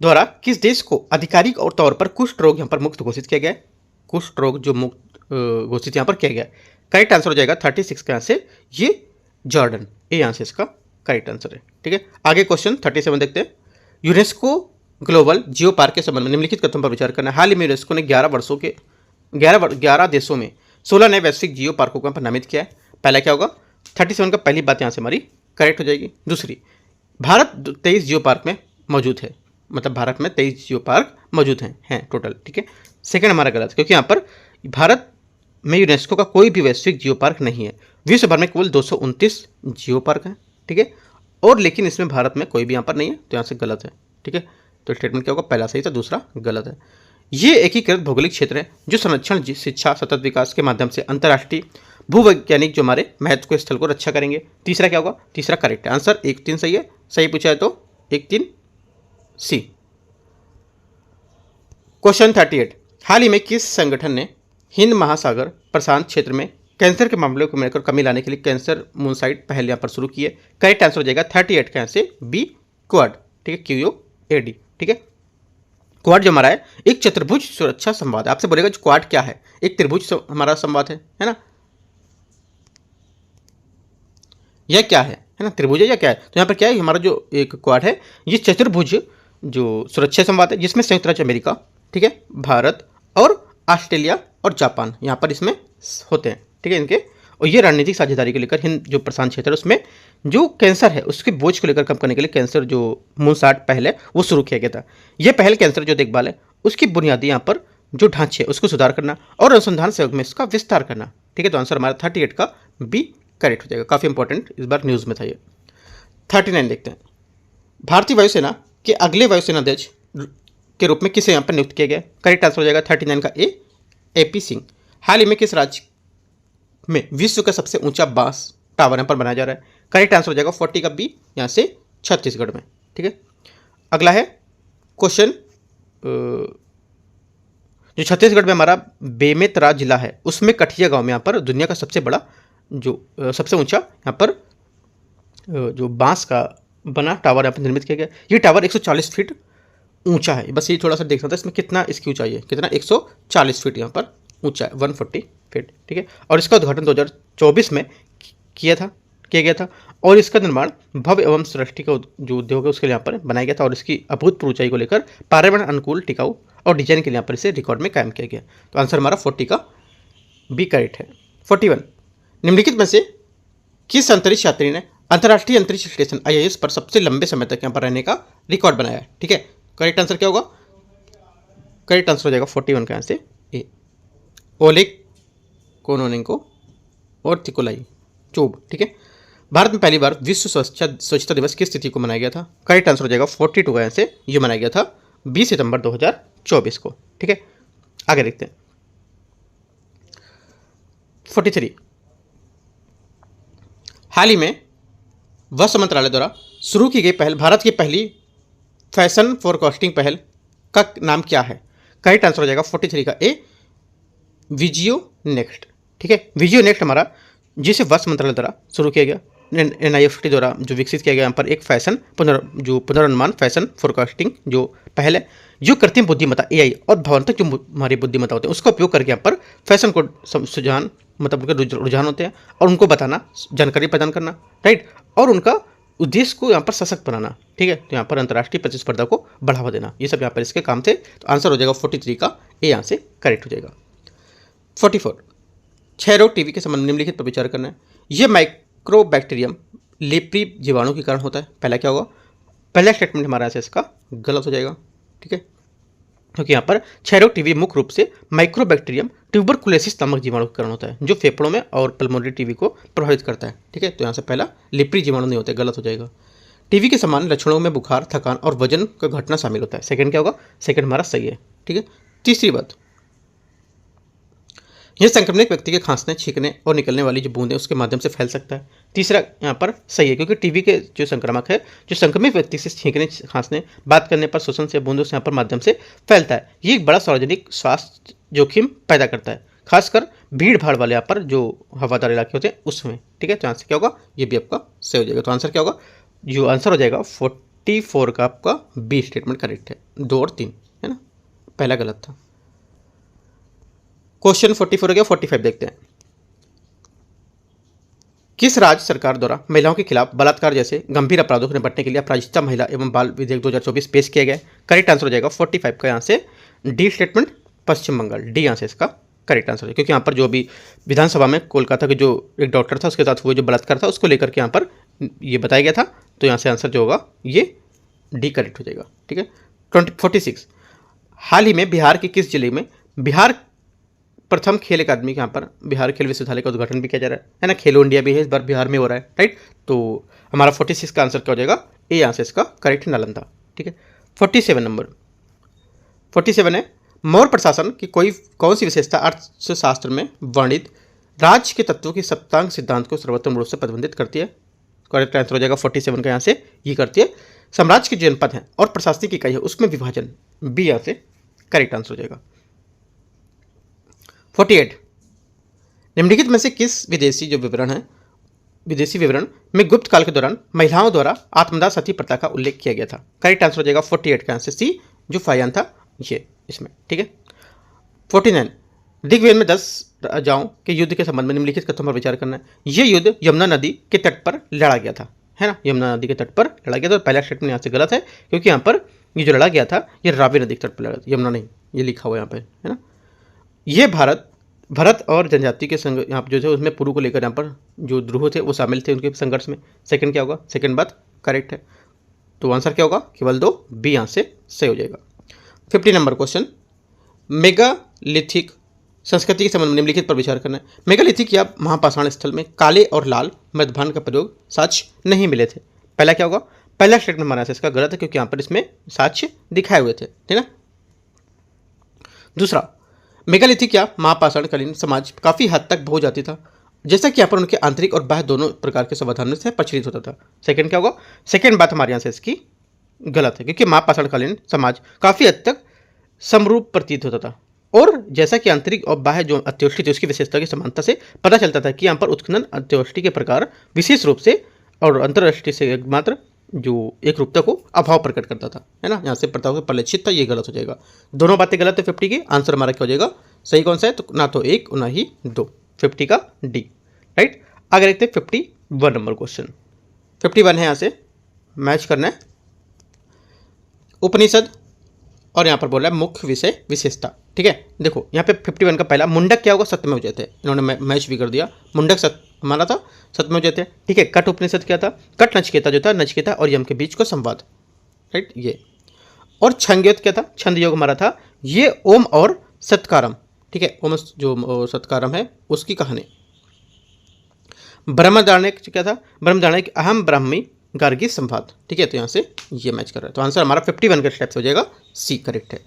द्वारा किस देश को आधिकारिक और तौर पर कुष्ठ रोग यहाँ पर मुक्त घोषित किया गया है? कुष्ठ रोग जो मुक्त घोषित यहाँ पर किया गया, करेक्ट आंसर हो जाएगा 36 का यहाँ से ये जॉर्डन, ये यहाँ से इसका करेक्ट आंसर है। ठीक है, आगे क्वेश्चन 37 देखते हैं। यूनेस्को ग्लोबल जियो पार्क के संबंध में निम्नलिखित कथनों पर विचार करना है। हाल ही में यूनेस्को ने 11 देशों में 16 नए वैश्विक जियो पार्कों को नामित किया है। पहला क्या होगा 37 का पहली बात यहाँ से हमारी करेक्ट हो जाएगी। दूसरी, भारत 23 जियो पार्क में मौजूद है, मतलब भारत में 23 जियो पार्क मौजूद हैं टोटल। ठीक है, सेकंड हमारा गलत, क्योंकि यहाँ पर भारत में यूनेस्को का कोई भी वैश्विक जियो पार्क नहीं है। विश्व भर में केवल 229 जियो पार्क हैं। ठीक है, और लेकिन इसमें भारत में कोई भी यहाँ पर नहीं है, तो यहाँ से गलत है। ठीक है, तो स्टेटमेंट क्या होगा, पहला सही था, दूसरा गलत है। ये एकीकृत भौगोलिक क्षेत्र है जो संरक्षण, शिक्षा, सतत विकास के माध्यम से अंतर्राष्ट्रीय भूवैज्ञानिक जो हमारे महत्व स्थल को रक्षा करेंगे। तीसरा क्या होगा, तीसरा करेक्ट है आंसर 1-3 सही है। सही पूछा है तो 1-3 सी। क्वेश्चन 38, हाल ही में किस संगठन ने हिंद महासागर प्रशांत क्षेत्र में कैंसर के मामलों को मिलकर कमी लाने के लिए कैंसर मूनसाइट पहल यहाँ पर शुरू की है? करेक्ट आंसर हो जाएगा 38 का यहाँ से बी क्वाड। ठीक है, QUAD। ठीक है, क्वाड जो हमारा है एक चतुर्भुज सुरक्षा संवाद। आपसे बोलेगा जो क्वाड क्या है, एक त्रिभुज हमारा संवाद है ना, यह क्या है ना, त्रिभुज है या क्या है? तो यहाँ पर क्या है, हमारा जो एक क्वाड है ये चतुर्भुज जो सुरक्षा संवाद है जिसमें संयुक्त राज्य अमेरिका, ठीक है, भारत और ऑस्ट्रेलिया और जापान यहाँ पर इसमें होते हैं। ठीक है, इनके और ये रणनीतिक साझेदारी को लेकर हिंद जो प्रशांत क्षेत्र है उसमें जो कैंसर है उसके बोझ को लेकर कम करने के लिए कैंसर जो मूनसाइट पहल है वो शुरू किया गया था। यह पहल कैंसर जो देखभाल है उसकी बुनियादी यहाँ पर जो ढांचे है उसको सुधार करना और अनुसंधान सहयोग में इसका विस्तार करना। ठीक है, तो आंसर हमारा 38 का बी करेक्ट हो जाएगा। काफ़ी इंपॉर्टेंट इस बार न्यूज़ में था ये। 39 देखते हैं। भारतीय वायुसेना के अगले वायुसेना अध्यक्ष के रूप में किसे यहाँ पर नियुक्त किया गया? करेक्ट आंसर हो जाएगा 39 का AP सिंह। हाल ही में किस राज्य में विश्व का सबसे ऊंचा बांस टावर यहाँ पर बनाया जा रहा है? करेक्ट आंसर हो जाएगा 40 का बी यहाँ से छत्तीसगढ़ में। ठीक है, अगला है क्वेश्चन जो छत्तीसगढ़ में हमारा बेमेतरा जिला है उसमें कठिया गांव में यहाँ पर दुनिया का सबसे बड़ा जो सबसे ऊंचा यहाँ पर जो बांस का बना टावर यहाँ पर निर्मित किया गया। ये टावर 140 फीट ऊंचा है। बस ये थोड़ा सा देखना था इसमें कितना इसकी ऊंचाई है, कितना 140 फीट यहाँ पर ऊंचा है, 140 फीट। ठीक है, और इसका उद्घाटन 2024 में किया गया था और इसका निर्माण भव्य एवं सृष्टि का जो उद्योग है उसके लिए यहाँ पर बनाया गया था और इसकी अभूतपूर्व ऊंचाई को लेकर पर्यावरण अनुकूल, टिकाऊ और डिजाइन के लिए यहाँ पर इसे रिकॉर्ड में कायम किया गया। तो आंसर हमारा 40 का बी करेक्ट है। 41 निम्नलिखित में से किस अंतरिक्ष यात्री ने अंतर्राष्ट्रीय अंतरिक्ष स्टेशन ISS पर सबसे लंबे समय तक यहाँ पर रहने का रिकॉर्ड बनाया है? ठीक है, करेक्ट आंसर क्या होगा? करेक्ट आंसर हो जाएगा 41 का आंसर ए, ओलेग कोनोनेंको और निकोलाई चोब। ठीक है, भारत में पहली बार विश्व स्वच्छता दिवस किस तिथि को मनाया गया था? करेक्ट आंसर हो जाएगा 42 का आंसर ये मनाया गया था 20 सितंबर 2024 को। ठीक है, आगे देखते हैं। 43 हाल ही में वस्त्र मंत्रालय द्वारा शुरू की गई पहल, भारत की पहली फैशन फोरकास्टिंग पहल का नाम क्या है? करेक्ट आंसर हो जाएगा 43 का ए, विजियो नेक्स्ट। ठीक है, विजियो नेक्स्ट हमारा जिसे वस्त्र मंत्रालय द्वारा शुरू किया गया, NIFT द्वारा जो विकसित किया गया यहाँ पर एक फैशन पुनर्निर्माण फैशन फोरकास्टिंग जो पहल है, जो कृत्रिम बुद्धिमत्ता AI और भावांतक जो हमारी बुद्धिमत्ता होते हैं उसका उपयोग करके यहाँ पर फैशन को सुझान मतलब उनके रुझान होते हैं और उनको बताना, जानकारी प्रदान करना, राइट, और उनका उद्देश्य को यहाँ पर सशक्त बनाना। ठीक है, तो यहाँ पर अंतर्राष्ट्रीय प्रतिस्पर्धा को बढ़ावा देना, ये सब यहाँ पर इसके काम थे। तो आंसर हो जाएगा 43 का ए, यहाँ से करेक्ट हो जाएगा। 44 क्षय रोग टीबी के संबंध निम्नलिखित पर विचार करना है। यह माइक्रोबैक्टीरियम लेप्री जीवाणु के कारण होता है। पहला क्या होगा? पहला स्टेटमेंट हमारा ऐसे इसका गलत हो जाएगा। ठीक है, क्योंकि यहाँ पर क्षय रोग टीबी मुख्य रूप से माइक्रोबैक्टीरियम ट्यूबरकुलोसिस नामक जीवाणु के कारण होता है जो फेफड़ों में और पल्मोनरी टीबी को प्रभावित करता है। ठीक है, तो यहाँ से पहला लेप्री जीवाणु नहीं होता, गलत हो जाएगा। टीबी के समान लक्षणों में बुखार, थकान और वजन का घटना शामिल होता है। सेकंड क्या होगा? सेकंड हमारा सही है। ठीक है, तीसरी बात, यह संक्रमित व्यक्ति के खांसने, छींकने और निकलने वाली जो बूंदें उसके माध्यम से फैल सकता है। तीसरा यहाँ पर सही है, क्योंकि टीबी के जो संक्रामक है जो संक्रमित व्यक्ति से छींकने, खांसने, बात करने पर, श्वसन से, बूंदों से यहाँ पर माध्यम से फैलता है। ये एक बड़ा सार्वजनिक स्वास्थ्य जोखिम पैदा करता है, खासकर भीड़ भाड़ वाले यहाँ पर जो हवादार इलाके होते हैं उसमें। ठीक है, तो आंसर क्या होगा? ये भी आपका सही हो जाएगा। तो आंसर क्या होगा? जो आंसर हो जाएगा 44 का आपका बी स्टेटमेंट करेक्ट है। 2 और 3 है ना, पहला गलत था। क्वेश्चन 44 हो गया। 45 देखते हैं। किस राज्य सरकार द्वारा महिलाओं के खिलाफ बलात्कार जैसे गंभीर अपराधों से निपटने के लिए अपराजिता महिला एवं बाल विधेयक 2024 पेश किया गया है? करेक्ट आंसर हो जाएगा 45 का यहाँ से डी स्टेटमेंट, पश्चिम बंगाल। डी यहाँ से इसका करेक्ट आंसर है, क्योंकि यहाँ पर जो भी विधानसभा में कोलकाता के जो एक डॉक्टर था उसके साथ हुए जो बलात्कार था उसको लेकर के यहाँ पर ये बताया गया था। तो यहाँ से आंसर जो होगा ये डी करेक्ट हो जाएगा। ठीक है, 46 हाल ही में बिहार के किस जिले में बिहार प्रथम खेल अकादमी के यहाँ पर बिहार खेल विश्वविद्यालय का उद्घाटन भी किया जा रहा है ना? खेलो इंडिया भी है इस बार बिहार में हो रहा है, राइट। तो हमारा 46 का आंसर क्या हो जाएगा? ए यहाँ से इसका करेक्ट नालंदा। ठीक है, 47 नंबर 47 है, मौर्य प्रशासन की कौन सी विशेषता अर्थशास्त्र में वर्णित राज्य के तत्वों की सप्तांग सिद्धांत को सर्वोत्तम रूप से प्रतिबंधित करती है? करेक्ट आंसर हो जाएगा 47 का यहाँ से ये करती है साम्राज्य के जो जनपद हैं और प्रशासनिक इकाई है उसमें विभाजन। बी यहाँ से करेक्ट आंसर हो जाएगा। 48 निम्नलिखित में से किस विदेशी विवरण में गुप्त काल के दौरान महिलाओं द्वारा आत्मदाह सती प्रथा का उल्लेख किया गया था? करेक्ट आंसर हो जाएगा 48 का आंसर सी, जो फायान था ये इसमें। ठीक है, 49 दिग्विजय में 10 राजाओं के युद्ध के संबंध में निम्नलिखित कथनों पर विचार करना है। यह युद्ध यमुना नदी के तट पर लड़ा गया था, है ना? यमुना नदी के तट पर लड़ा गया था। पहला स्टेटमेंट यहाँ से गलत है, क्योंकि यहाँ पर ये जो लड़ा गया था ये रावी नदी के तट पर लड़ा था, यमुना नहीं, ये लिखा हुआ यहाँ पे, है ना? ये भरत और जनजाति के संग यहाँ पर जो थे उसमें पुरु को लेकर यहाँ पर जो ध्रुव थे वो शामिल थे उनके संघर्ष में। सेकंड क्या होगा? सेकंड बात करेक्ट है। तो आंसर क्या होगा? केवल 2, बी यहाँ से सही हो जाएगा। 50 नंबर क्वेश्चन, मेगालिथिक संस्कृति के संबंध में निम्नलिखित पर विचार करना है। मेगालिथिक या महापाषाण स्थल में काले और लाल मध्यभान का प्रयोग साक्ष्य नहीं मिले थे। पहला क्या होगा? पहला स्टेटमेंट हमारा इसका गलत है, क्योंकि यहाँ पर इसमें साक्ष्य दिखाए हुए थे, ठीक ना? दूसरा, मेगालिथिक या महापाषाणकालीन समाज काफ़ी हद तक बहुजाति था, जैसा कि यहाँ पर उनके आंतरिक और बाह्य दोनों प्रकार के समाधान से प्रचलित होता था। सेकंड क्या होगा? सेकंड बात हमारे यहाँ से इसकी गलत है, क्योंकि महापाषाणकालीन समाज काफ़ी हद तक समरूप प्रतीत होता था, और जैसा कि आंतरिक और बाह्य जो अंत्योष्टि थी उसकी विशेषता की समानता से पता चलता था कि यहाँ पर उत्खनन अंत्योष्टि के प्रकार विशेष रूप से और अंतर्राष्ट्रीय से मात्र जो एक रूपता को अभाव प्रकट करता था, है ना? यहाँ से प्रताप के परिलक्षित था, ये गलत हो जाएगा। दोनों बातें गलत है 50 की। आंसर हमारा क्या हो जाएगा? सही कौन सा है? तो ना तो 1 ना ही 2, 50 का डी, राइट। आगे देखते हैं 51 नंबर क्वेश्चन। 51 है, यहाँ से मैच करना है उपनिषद, और यहाँ पर बोला है मुख्य विषय विशेषता। ठीक है, देखो यहाँ पे 51 का पहला मुंडक क्या होगा, सत्यमेव जयते, इन्होंने मैच भी कर दिया, मुंडक माना था सत्यमेव जयते। ठीक है, कट उपनिषद क्या था, कट नचिकेता जो था, नचिकेता और यम के बीच को संवाद, राइट ये। और छंदयोग क्या था, छंद योग हमारा था ये ओम और सत्कारम। ठीक है, ओम जो सत्कारम है उसकी कहानी। ब्रह्मदारण्यक क्या था, ब्रह्मदारण्यक अहम ब्राह्मी गार्गी संवाद। ठीक है, तो यहाँ से ये मैच कर रहा है, तो आंसर हमारा 51 का स्टेप हो जाएगा, सी करेक्ट है।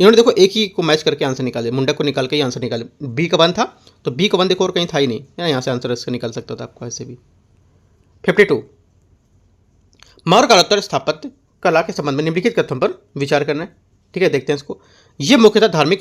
इन्होंने देखो एक ही को मैच करके आंसर निकाले, मुंडक को निकाल के ही आंसर निकाले। बी का 1 था तो बी का 1 देखो और कहीं था ही नहीं, है ना, यहाँ से आंसर इसका निकल सकता था आपको ऐसे भी। 52 मौर्य कालोत्तर स्थापत्य कला के संबंध में निम्नलिखित कथनों पर विचार करना है। ठीक है, देखते हैं इसको। ये मुख्यतः धार्मिक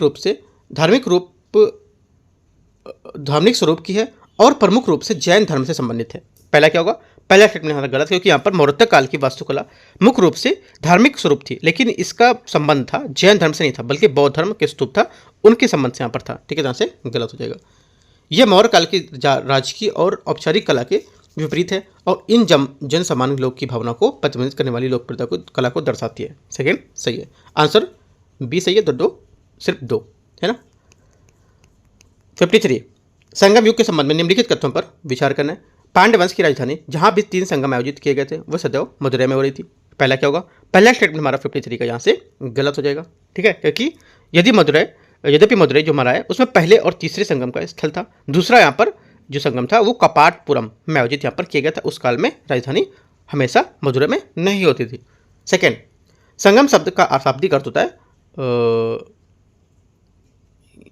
स्वरूप की है और प्रमुख रूप से जैन धर्म से संबंधित है। पहला क्या होगा, पहला स्टेटमेंट हमारा गलत, क्योंकि यहाँ पर मौर्य काल की वास्तुकला मुख्य रूप से धार्मिक स्वरूप थी, लेकिन इसका संबंध था जैन धर्म से नहीं था, बल्कि बौद्ध धर्म के स्तूप था उनके संबंध से यहाँ पर था। ठीक है, यहाँ से गलत हो जाएगा। यह मौर्य काल की राजकीय और औपचारिक कला के विपरीत है और इन जन सामान्य लोग की भावना को प्रतिबिंबित करने वाली लोकप्रियता को कला को दर्शाती है। सेकेंड सही है, आंसर बी सही है, दो सिर्फ 2 है ना। 53 संगम युग के संबंध में निम्नलिखित कथनों पर विचार करना है। पांड्य वंश की राजधानी जहां भी 3 संगम आयोजित किए गए थे वह सदैव मदुरै में हो रही थी। पहला क्या होगा, पहला स्टेटमेंट हमारा 53 का यहाँ से गलत हो जाएगा। ठीक है, क्योंकि यद्यपि मदुरै जो हमारा है उसमें पहले और तीसरे संगम का स्थल था। दूसरा यहाँ पर जो संगम था वो कपाटपुरम में आयोजित यहाँ पर किया गया था। उस काल में राजधानी हमेशा मदुरै में नहीं होती थी। सेकेंड, संगम शब्द का शाब्दिक अर्थ होता है,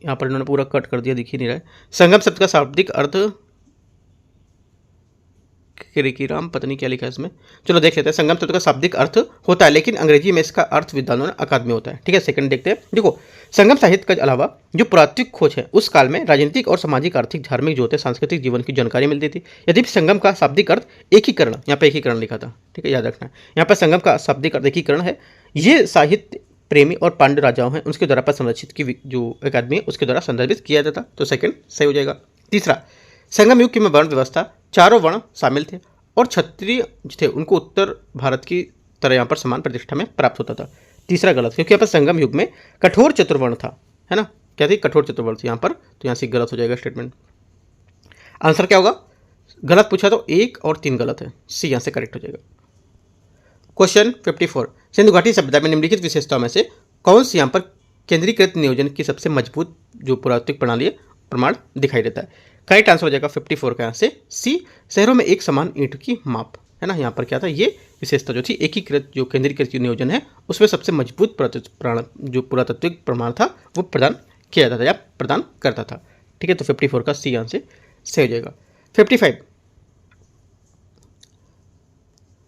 यहाँ पर इन्होंने पूरा कट कर दिया, दिख ही नहीं रहा है। संगम शब्द का शाब्दिक अर्थ राम पता नहीं क्या लिखा है इसमें, चलो देख लेते हैं। संगम शब्द का शाब्दिक अर्थ होता है, लेकिन अंग्रेजी में इसका अर्थ विद्वानों ने अकादमी होता है। ठीक है, सेकंड देखते हैं। देखो, संगम साहित्य के अलावा जो पुरातात्विक खोज है उस काल में राजनीतिक और सामाजिक, आर्थिक, धार्मिक, ज्योतिष, सांस्कृतिक जीवन की जानकारी मिलती थी। यद्यपि संगम का शाब्दिक अर्थ एकीकरण, यहाँ पे एकीकरण लिखा था, ठीक है याद रखना है, यहाँ पर संगम का शाब्दिक अर्थ एकीकरण है। ये साहित्य प्रेमी और पांड्य राजाओं हैं उनके द्वारा पर संरक्षित की जो अकादमी है उसके द्वारा संदर्भित किया जाता, तो सेकंड सही हो जाएगा। तीसरा, संगम युग की में वर्ण व्यवस्था, चारों वर्ण शामिल थे और क्षत्रिय थे उनको उत्तर भारत की तरह यहाँ पर समान प्रतिष्ठा में प्राप्त होता था। तीसरा गलत, क्योंकि यहाँ पर संगम युग में कठोर चतुर्वर्ण था, है ना, क्या थी, कठोर चतुर्वर्ण थी यहाँ पर, तो यहाँ से गलत हो जाएगा स्टेटमेंट। आंसर क्या होगा, गलत पूछा तो 1 और 3 गलत है, सी यहाँ से करेक्ट हो जाएगा। क्वेश्चन 54 सिंधु घाटी सभ्यता में निम्नलिखित विशेषताओं में से कौन सी यहाँ पर केंद्रीकृत नियोजन की सबसे मजबूत जो पुरातात्विक प्रणाली प्रमाण दिखाई देता है। करेक्ट आंसर हो जाएगा 54 का यहाँ से सी, शहरों में एक समान ईंट की माप, है ना। यहाँ पर क्या था, ये विशेषता जो थी एकीकृत जो केंद्रीकृत नियोजन है उसमें सबसे मजबूत जो पुरातात्विक प्रमाण था वो प्रदान किया जाता था या प्रदान करता था। ठीक है, तो 54 का सी यहाँ से सही हो जाएगा। 55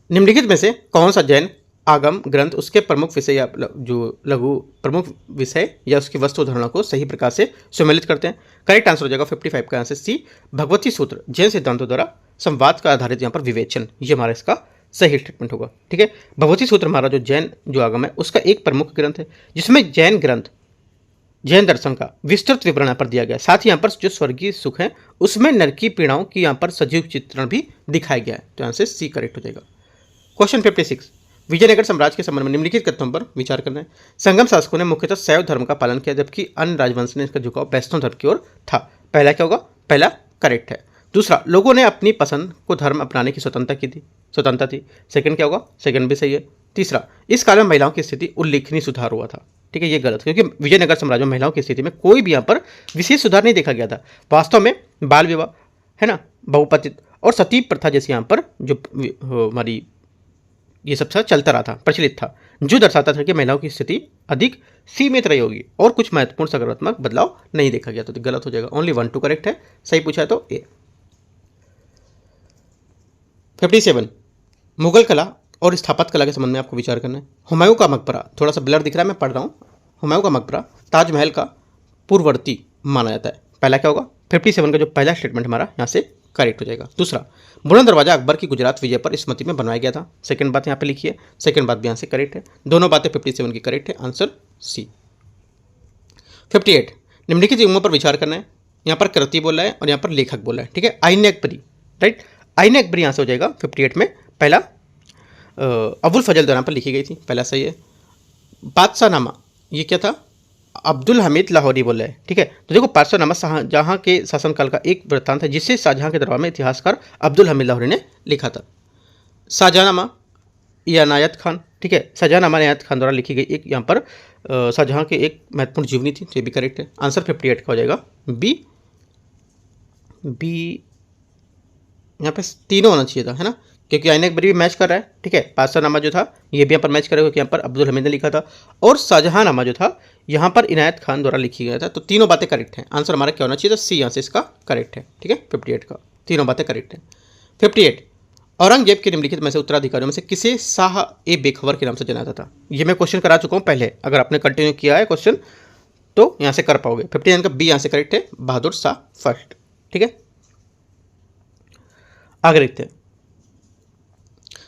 निम्नलिखित में से कौन सा जैन आगम ग्रंथ उसके प्रमुख विषय या जो लघु प्रमुख विषय या उसकी वस्तु उदाहरणों को सही प्रकार से सम्मिलित करते हैं। करेक्ट आंसर हो जाएगा 55 का आंसर सी, भगवती सूत्र जैन सिद्धांतों द्वारा संवाद का आधारित यहाँ पर विवेचन, ये हमारा इसका सही स्टेटमेंट होगा। ठीक है, भगवती सूत्र हमारा जो जैन जो आगम है उसका एक प्रमुख ग्रंथ है जिसमें जैन दर्शन का विस्तृत विवरण यहाँ पर दिया गया है। साथ ही यहाँ पर जो स्वर्गीय सुख है उसमें नरकी पीड़ाओं की यहाँ पर सजीव चित्रण भी दिखाया गया है, तो यहाँ से सी करेक्ट हो जाएगा। क्वेश्चन 56 विजयनगर साम्राज्य के संबंध में निम्नलिखित कथनों पर विचार करना है। संगम शासकों ने मुख्यतः शैव धर्म का पालन किया जबकि अन्य राजवंश ने इसका झुकाव वैष्णव धर्म की ओर था। पहला क्या होगा, पहला करेक्ट है। दूसरा, लोगों ने अपनी पसंद को धर्म अपनाने की स्वतंत्रता थी। सेकंड क्या होगा, सेकंड भी सही है। तीसरा, इस काल में महिलाओं की स्थिति उल्लेखनीय सुधार हुआ था। ठीक है, ये गलत, क्योंकि विजयनगर साम्राज्य में महिलाओं की स्थिति में कोई भी यहाँ पर विशेष सुधार नहीं देखा गया था। वास्तव में बाल विवाह, है ना, बहुपतित और सती प्रथा जैसी यहाँ पर जो हमारी ये सब चलता रहा था, प्रचलित था, जो दर्शाता था कि महिलाओं की स्थिति अधिक सीमित रही होगी और कुछ महत्वपूर्ण सकारात्मक बदलाव नहीं देखा गया, तो गलत हो जाएगा। ओनली 1 2 करेक्ट है, सही पूछा है तो ए। 57 मुगल कला और स्थापत्य कला के संबंध में आपको विचार करना है। हुमायूं का मकबरा, थोड़ा सा ब्लर दिख रहा है, मैं पढ़ रहा हूँ। हुमायूं का मकबरा ताजमहल का पूर्ववर्ती माना जाता है। पहला क्या होगा, 57 का जो पहला स्टेटमेंट हमारा यहाँ से करेक्ट हो जाएगा। दूसरा, बुलंद दरवाजा अकबर की गुजरात विजय पर स्मृति में बनवाया गया था। सेकंड बात यहाँ पे लिखी है, सेकंड बात भी यहाँ से करेक्ट है, दोनों बातें 57 की करेक्ट है, आंसर सी। 58 निम्नलिखित युगों पर विचार करना है। यहाँ पर कृति बोला है और यहाँ पर लेखक बोला है। ठीक है, आईने अकबरी, राइट, आईने अकबरी यहाँ से हो जाएगा 58 में पहला अबुल फजल दौरान पर लिखी गई थी, पहला सही है। बादशाहनामा ये क्या था, अब्दुल हमीद लाहौरी बोल रहे हैं, ठीक है। तो देखो बादशाहनामा शाहजहाँ के शासनकाल का एक वृत्तांत है जिसे शाहजहाँ के दरबार में इतिहासकार अब्दुल हमीद लाहौरी ने लिखा था। शाहजहाँनामा या इनायत खान, ठीक है, शाहजहाँनामा इनायत खान द्वारा लिखी गई एक यहाँ पर शाहजहाँ के एक महत्वपूर्ण जीवनी थी, ये भी करेक्ट है। आंसर 58 का हो जाएगा बी। यहाँ पे तीनों होना चाहिए था, है ना, क्योंकि आईने भी मैच कर रहा है, ठीक है। बादशाहनामा जो था ये भी यहाँ पर मैच करेगा क्योंकि यहाँ पर अब्दुल हमीद ने लिखा था, और शाहजहाँनामा जो था यहाँ पर इनायत खान द्वारा लिखी गया था। तो तीनों बातें करेक्ट हैं। आंसर हमारा क्या होना चाहिए था, सी। यहाँ से इसका करेक्ट है, ठीक है। 58 का तीनों बातें करेक्ट है। 58 औरंगजेब के निम्नलिखित में से उत्तराधिकारियों में से किसे शाह ए बेखबर के नाम से जाना जाता था। ये मैं क्वेश्चन करा चुका हूँ पहले, अगर आपने कंटिन्यू किया है क्वेश्चन तो यहाँ से कर पाओगे। 59 का बी यहाँ से करेक्ट है, बहादुर शाह फर्स्ट, ठीक है। आगे देखते हैं।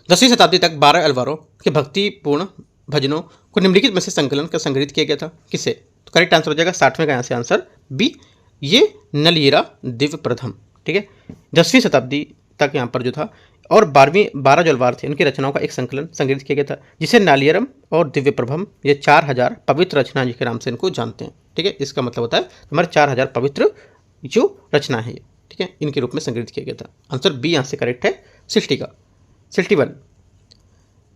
10वीं शताब्दी तक 12 अलवारों के भक्तिपूर्ण भजनों को निम्नलिखित में से संकलन कर संग्रहित किया गया था, किसे। तो करेक्ट आंसर हो जाएगा 60वें का यहाँ से आंसर बी, ये नलयेरा दिव्य प्रथम, ठीक है। 10वीं शताब्दी तक यहाँ पर जो था और 12 जो अलवार थे उनकी रचनाओं का एक संकलन संग्रहित किया गया था जिसे नालियरम और दिव्य प्रभम, ये 4000 पवित्र रचना जी के नाम से इनको जानते हैं, ठीक है। इसका मतलब होता है हमारे 4000 पवित्र जो रचना है ये, ठीक है, इनके रूप में संग्रहित किया गया था। आंसर बी यहाँ से करेक्ट है 60 का। 61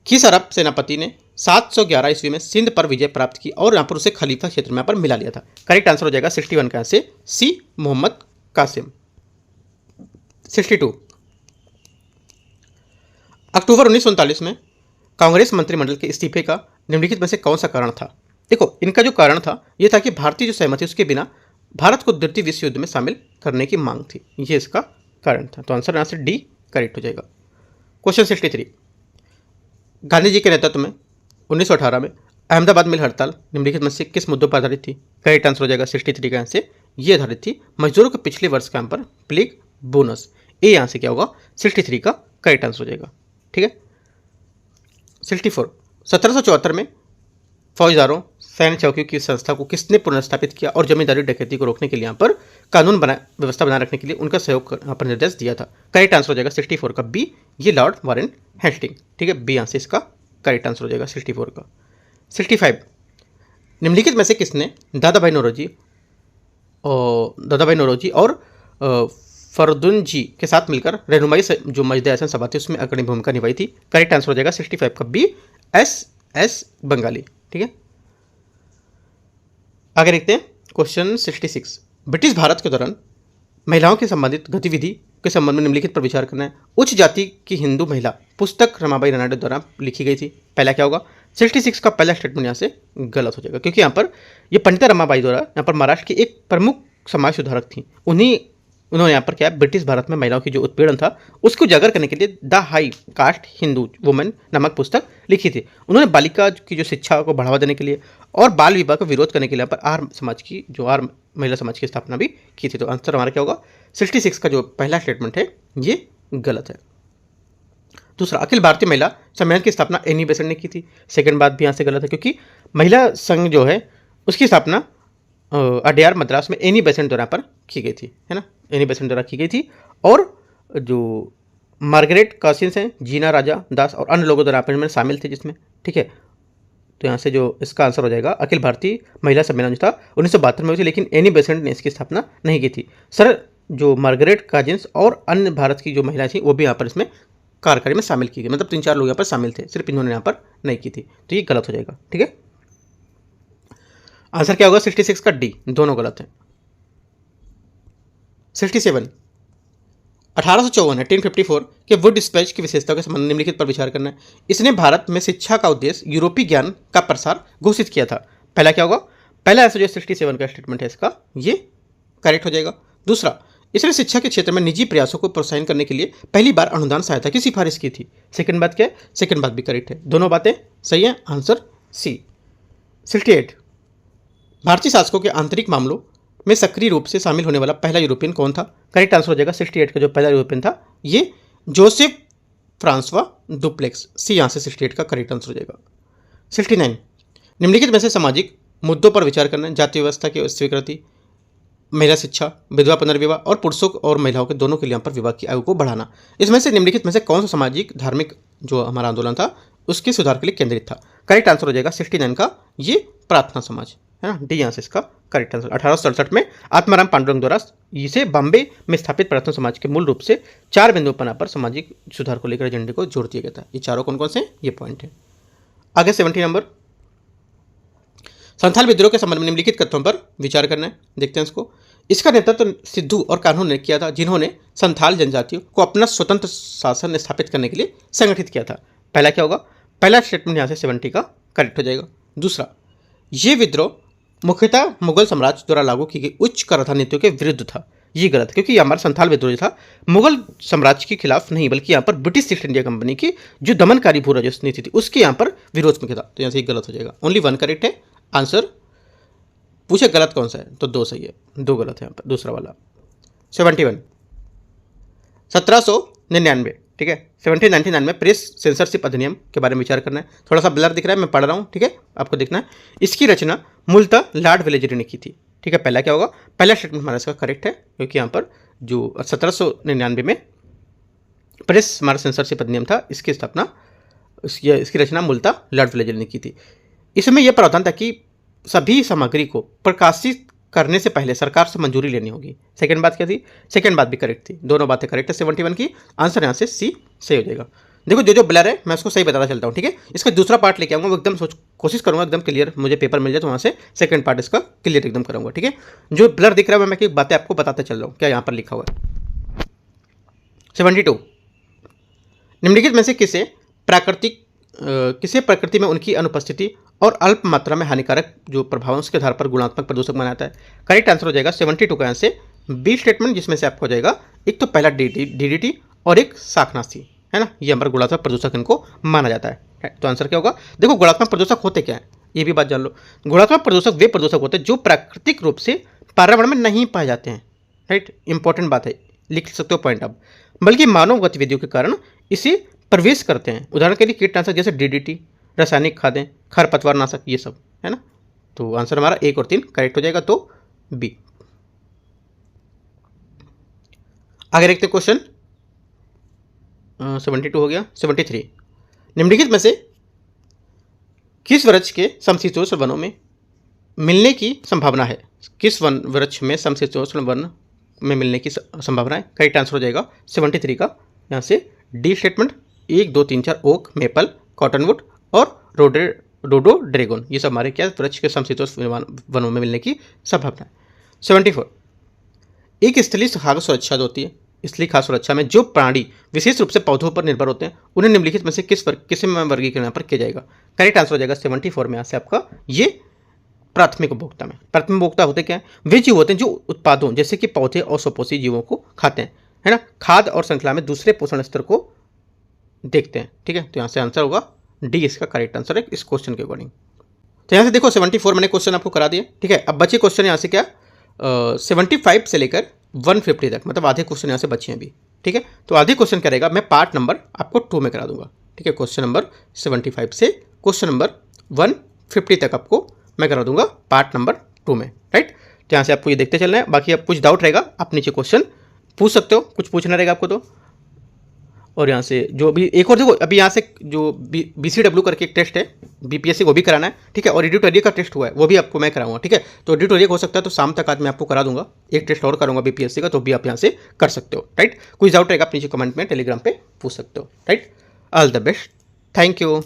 किस अरब सेनापति ने 711 ईस्वी में सिंध पर विजय प्राप्त की और यहाँ पर उसे खलीफा क्षेत्र में यहाँ पर मिला लिया था। करेक्ट आंसर हो जाएगा 61 का यहाँ से सी, मोहम्मद कासिम। 62 अक्टूबर 1939 में कांग्रेस मंत्रिमंडल के इस्तीफे का निम्नलिखित में से कौन सा कारण था। देखो इनका जो कारण था ये था कि भारतीय जो सहमति उसके बिना भारत को द्वितीय विश्व युद्ध में शामिल करने की मांग थी, ये इसका कारण था। तो आंसर यहाँ से डी करेक्ट हो जाएगा। क्वेश्चन 63 गांधी जी के नेतृत्व में 1918 में अहमदाबाद मिल हड़ताल निम्नलिखित में से किस मुद्दों पर आधारित थी। करेक्ट आंसर हो जाएगा 63 का यहाँ से ये आधारित थी मजदूरों के पिछले वर्ष का यहाँ पर प्लेग बोनस। ए यहाँ से क्या होगा 63 का करेक्ट आंसर हो जाएगा, ठीक है। 64 1774 में फौजदारों सैन्य चौकियों की संस्था को किसने पुनर्स्थापित किया और जमींदारी डकैती को रोकने के लिए यहाँ पर कानून व्यवस्था बनाए रखने के लिए उनका सहयोग यहाँ पर निर्देश दिया था। करेक्ट आंसर हो जाएगा 64 का बी, ये लॉर्ड वारेन हेस्टिंग, ठीक है। बी यहाँ से इसका करेक्ट आंसर हो जाएगा 64 का। 65 निम्नलिखित में से किसने दादाभाई नौरोजी और फरदुन जी के साथ मिलकर रहनुमाई जो मजदे हसन सभा थी उसमें अग्रणी भूमिका निभाई थी। करेक्ट आंसर हो जाएगा 65 का बी, एस बंगाली, ठीक है। आगे देखते हैं क्वेश्चन 66 ब्रिटिश भारत के दौरान महिलाओं के संबंधित गतिविधि के संबंध में निम्नलिखित पर विचार करना है। उच्च जाति की हिंदू महिला पुस्तक रमाबाई रानडे द्वारा लिखी गई थी। पहला क्या होगा 66 का पहला स्टेटमेंट यहाँ से गलत हो जाएगा क्योंकि यहाँ पर ये पंडिता रमाबाई द्वारा यहाँ पर महाराष्ट्र की एक प्रमुख समाज सुधारक थी। उन्होंने यहाँ पर क्या ब्रिटिश भारत में महिलाओं की जो उत्पीड़न था उसको उजागर करने के लिए the high cast Hindu women नामक पुस्तक लिखी थी। उन्होंने बालिका की जो शिक्षा को बढ़ावा देने के लिए और बाल विवाह का विरोध करने के लिए यहाँ पर आर्य महिला समाज की स्थापना भी की थी। तो आंसर हमारा क्या होगा 66 का जो पहला स्टेटमेंट है ये गलत है। दूसरा अखिल भारतीय महिला सम्मेलन की स्थापना एनी बेसेंट ने की थी। सेकंड बात भी यहाँ से गलत है क्योंकि महिला संघ जो है उसकी स्थापना अडयार मद्रास में एनी बेसेंट द्वारा पर की गई थी, है ना, एनी बेसेंट द्वारा की गई थी। और जो मार्गरेट कासिन्स हैं, जीना राजा दास और अन्य लोगों द्वारा में शामिल थे जिसमें, ठीक है। तो यहाँ से जो इसका आंसर हो जाएगा अखिल भारतीय महिला सम्मेलन जो था 1972 में हुई थी लेकिन एनी बेसेंट ने इसकी स्थापना नहीं की थी। सर जो मार्गरेट काजिन्स और अन्य भारत की जो महिलाएं थी वो भी यहाँ पर इसमें कार्यकारी में शामिल की गई, मतलब 3-4 लोग यहाँ पर शामिल थे, सिर्फ इन्होंने यहाँ पर नहीं की थी। तो ये गलत हो जाएगा, ठीक है। आंसर क्या होगा 66 का डी, दोनों गलत हैं। 67 1854 के वुड स्पेच की विशेषता के संबंध निम्नलिखित पर विचार करना है। इसने भारत में शिक्षा का उद्देश्य यूरोपीय ज्ञान का प्रसार घोषित किया था। पहला क्या होगा, पहला आंसर जो 67 का स्टेटमेंट है इसका ये करेक्ट हो जाएगा। दूसरा इसने शिक्षा के क्षेत्र में निजी प्रयासों को प्रोत्साहन करने के लिए पहली बार अनुदान सहायता की सिफारिश की थी। सेकंड बात क्या है, सेकंड बात भी करेक्ट है, दोनों बातें सही है, आंसर सी। 68 भारतीय शासकों के आंतरिक मामलों में सक्रिय रूप से शामिल होने वाला पहला यूरोपियन कौन था। करेक्ट आंसर हो जाएगा 68 का जो पहला यूरोपियन था ये जोसेफ फ्रांसवा डुप्लेक्स, सी यहाँ से 68 का करेक्ट आंसर हो जाएगा। 69 निम्नलिखित में से सामाजिक मुद्दों पर विचार करना है। जाति व्यवस्था की स्वीकृति, महिला शिक्षा, विधवा पुनर्विवाह और पुरुषों और महिलाओं के दोनों के लिए यहाँ पर विवाह की आयु को बढ़ाना। इसमें से निम्नलिखित में से कौन सा सामाजिक धार्मिक जो हमारा आंदोलन था उसके सुधार के लिए केंद्रित था? करेक्ट आंसर हो जाएगा 69 का ये प्रार्थना समाज, है ना, डी यहाँ से इसका करेक्ट आंसर। 1867 में आत्माराम पांडुरंग द्वारा इसे बॉम्बे में स्थापित प्रार्थना समाज के मूल रूप से 4 बिंदुओं पर सामाजिक सुधार को लेकर एजेंडे को जोड़ दिया गया था। ये चारों कौन कौन से ये पॉइंट है। आगे 70 नंबर, संथाल विद्रोह के संबंध में निम्नलिखित कथनों पर विचार करना है। देखते हैं इसको। इसका नेतृत्व तो सिद्धू और कान्हू ने किया था, जिन्होंने संथाल जनजातियों को अपना स्वतंत्र शासन स्थापित करने के लिए संगठित किया था। पहला क्या होगा? पहला स्टेटमेंट यहाँ से 70 का करेक्ट हो जाएगा। दूसरा, ये विद्रोह मुख्यतः मुगल साम्राज्य द्वारा लागू की गई उच्च कर नीतियों के विरुद्ध था। ये गलत है, क्योंकि हमारा संथाल विद्रोह था मुगल साम्राज्य के खिलाफ नहीं, बल्कि यहाँ पर ब्रिटिश ईस्ट इंडिया कंपनी की जो दमनकारी भू राजस्व नीति थी उसके यहाँ पर विरोध में था। तो यहाँ से गलत हो जाएगा। ओनली 1 करेक्ट है आंसर। पूछे गलत कौन सा है तो 2 सही है, 2 गलत है यहाँ पर। दूसरा वाला 71 1799, ठीक है, 1799 में प्रेस सेंसरशिप अधिनियम के बारे में विचार करना है। थोड़ा सा ब्लर दिख रहा है, मैं पढ़ रहा हूँ, ठीक है, आपको देखना है। इसकी रचना मूलतः लॉर्ड वेलेस्ली ने की थी, ठीक है। पहला क्या होगा? पहला स्टेटमेंट हमारा इसका करेक्ट है, क्योंकि यहाँ पर जो 1799 में प्रेस हमारा सेंसरशिप अधिनियम था, इसकी स्थापना इसकी रचना मूलतः लॉर्ड वेलेस्ली ने की थी। इसमें यह प्रावधान था कि सभी सामग्री को प्रकाशित करने से पहले सरकार से मंजूरी लेनी होगी। सेकंड बात क्या थी? सेकंड बात भी करेक्ट थी, दोनों बातें करेक्ट है 71 की। आंसर यहाँ से सी सही हो जाएगा। देखो जो ब्लर है मैं उसको सही बताना चलता हूँ, ठीक है। इसका दूसरा पार्ट लेके आऊँगा, वो एकदम कोशिश करूँगा एकदम क्लियर मुझे पेपर मिल जाए तो वहाँ से सेकंड पार्ट इसका क्लियर एकदम करूँगा, ठीक है। जो ब्लर दिख रहा है मैं एक बातें आपको बताते चल रहा हूँ, क्या यहाँ पर लिखा हुआ है। 72 निम्नलिखित में से किसे प्रकृति में उनकी अनुपस्थिति और अल्प मात्रा में हानिकारक जो प्रभाव उसके आधार पर गुणात्मक प्रदूषक बनाता है? करेक्ट आंसर हो जाएगा 72 का यहाँ से बी स्टेटमेंट, जिसमें से आपको हो जाएगा एक तो पहला डीडीटी और एक शाकनाशी, है ना। ये हमारा गुणात्मक प्रदूषक इनको माना जाता है। तो आंसर क्या होगा? देखो गुणात्मक प्रदूषक होते क्या है ये भी बात जान लो। गुणात्मक प्रदूषक वे प्रदूषक होते हैं जो प्राकृतिक रूप से पर्यावरण में नहीं पाए जाते हैं, राइट। इंपॉर्टेंट बात है, लिख सकते हो पॉइंट आप, बल्कि मानव गतिविधियों के कारण इसे प्रवेश करते हैं। उदाहरण के लिए कीटनाशक जैसे डीडीटी, रासायनिक खादें, खरपतवार नाशक, ये सब, है ना। तो आंसर हमारा 1 और 3 करेक्ट हो जाएगा, तो बी। आगे देखते क्वेश्चन 72 हो गया। 73 निम्नलिखित में से किस वृक्ष के समशीतोष्ण वनों में मिलने की संभावना है? किस वृक्ष में समशीतोष्ण वन में मिलने की संभावना है? करेक्ट आंसर हो जाएगा 73 का यहाँ से D statement. 1 2 3 4 oak, maple, cottonwood और रोडोड्रेगन, ये सब हमारे क्या वृक्ष के समशीतोष्ण वनों में मिलने की संभावना है। 74 एक स्थलीय खाद्य सुरक्षा जो होती है, स्थलीय खाद्य सुरक्षा में जो प्राणी विशेष रूप से पौधों पर निर्भर होते हैं उन्हें निम्नलिखित में से किस में वर्गीकरण पर किया जाएगा? करेक्ट आंसर हो जाएगा 74 में यहाँ से आपका ये प्राथमिक उपभोक्ता में। प्राथमिक उपभोक्ता होते क्या है? वे जीव होते हैं जो उत्पादों जैसे कि पौधे और स्वपोषी जीवों को खाते हैं, है ना। खाद्य और श्रृंखला में दूसरे पोषण स्तर को देखते हैं, ठीक है। तो यहाँ से आंसर होगा डी, इसका करेक्ट आंसर है इस क्वेश्चन के अकॉर्डिंग। तो यहाँ से देखो 74 मैंने क्वेश्चन आपको करा दिया, ठीक है। अब बचे क्वेश्चन यहाँ से क्या 75 से लेकर 150 तक, मतलब आधे क्वेश्चन यहाँ से बचे हैं अभी, ठीक है। तो आधे क्वेश्चन क्या रहेगा, मैं पार्ट नंबर आपको 2 में करा दूंगा, ठीक है। क्वेश्चन नंबर 75 से क्वेश्चन नंबर 150 तक आपको मैं करा दूंगा पार्ट नंबर 2 में, राइट। तो यहाँ से आपको ये देखते चलना है। बाकी आप कुछ डाउट रहेगा आप नीचे क्वेश्चन पूछ सकते हो, कुछ पूछना रहेगा आपको तो। और यहाँ से जो भी एक और देखो, अभी यहाँ से जो BCW करके एक टेस्ट है BPSC, वो भी कराना है, ठीक है। और एडिटोरियल का टेस्ट हुआ है वो भी आपको मैं कराऊंगा, ठीक है। तो एडिटोरियल हो सकता है तो शाम तक आज मैं आपको करा दूंगा, एक टेस्ट और करूंगा BPSC का, तो भी आप यहाँ से कर सकते हो, राइट। कुछ डाउट रहेगा आप नीचे कमेंट में टेलीग्राम पे पूछ सकते हो, right. All the best, thank you.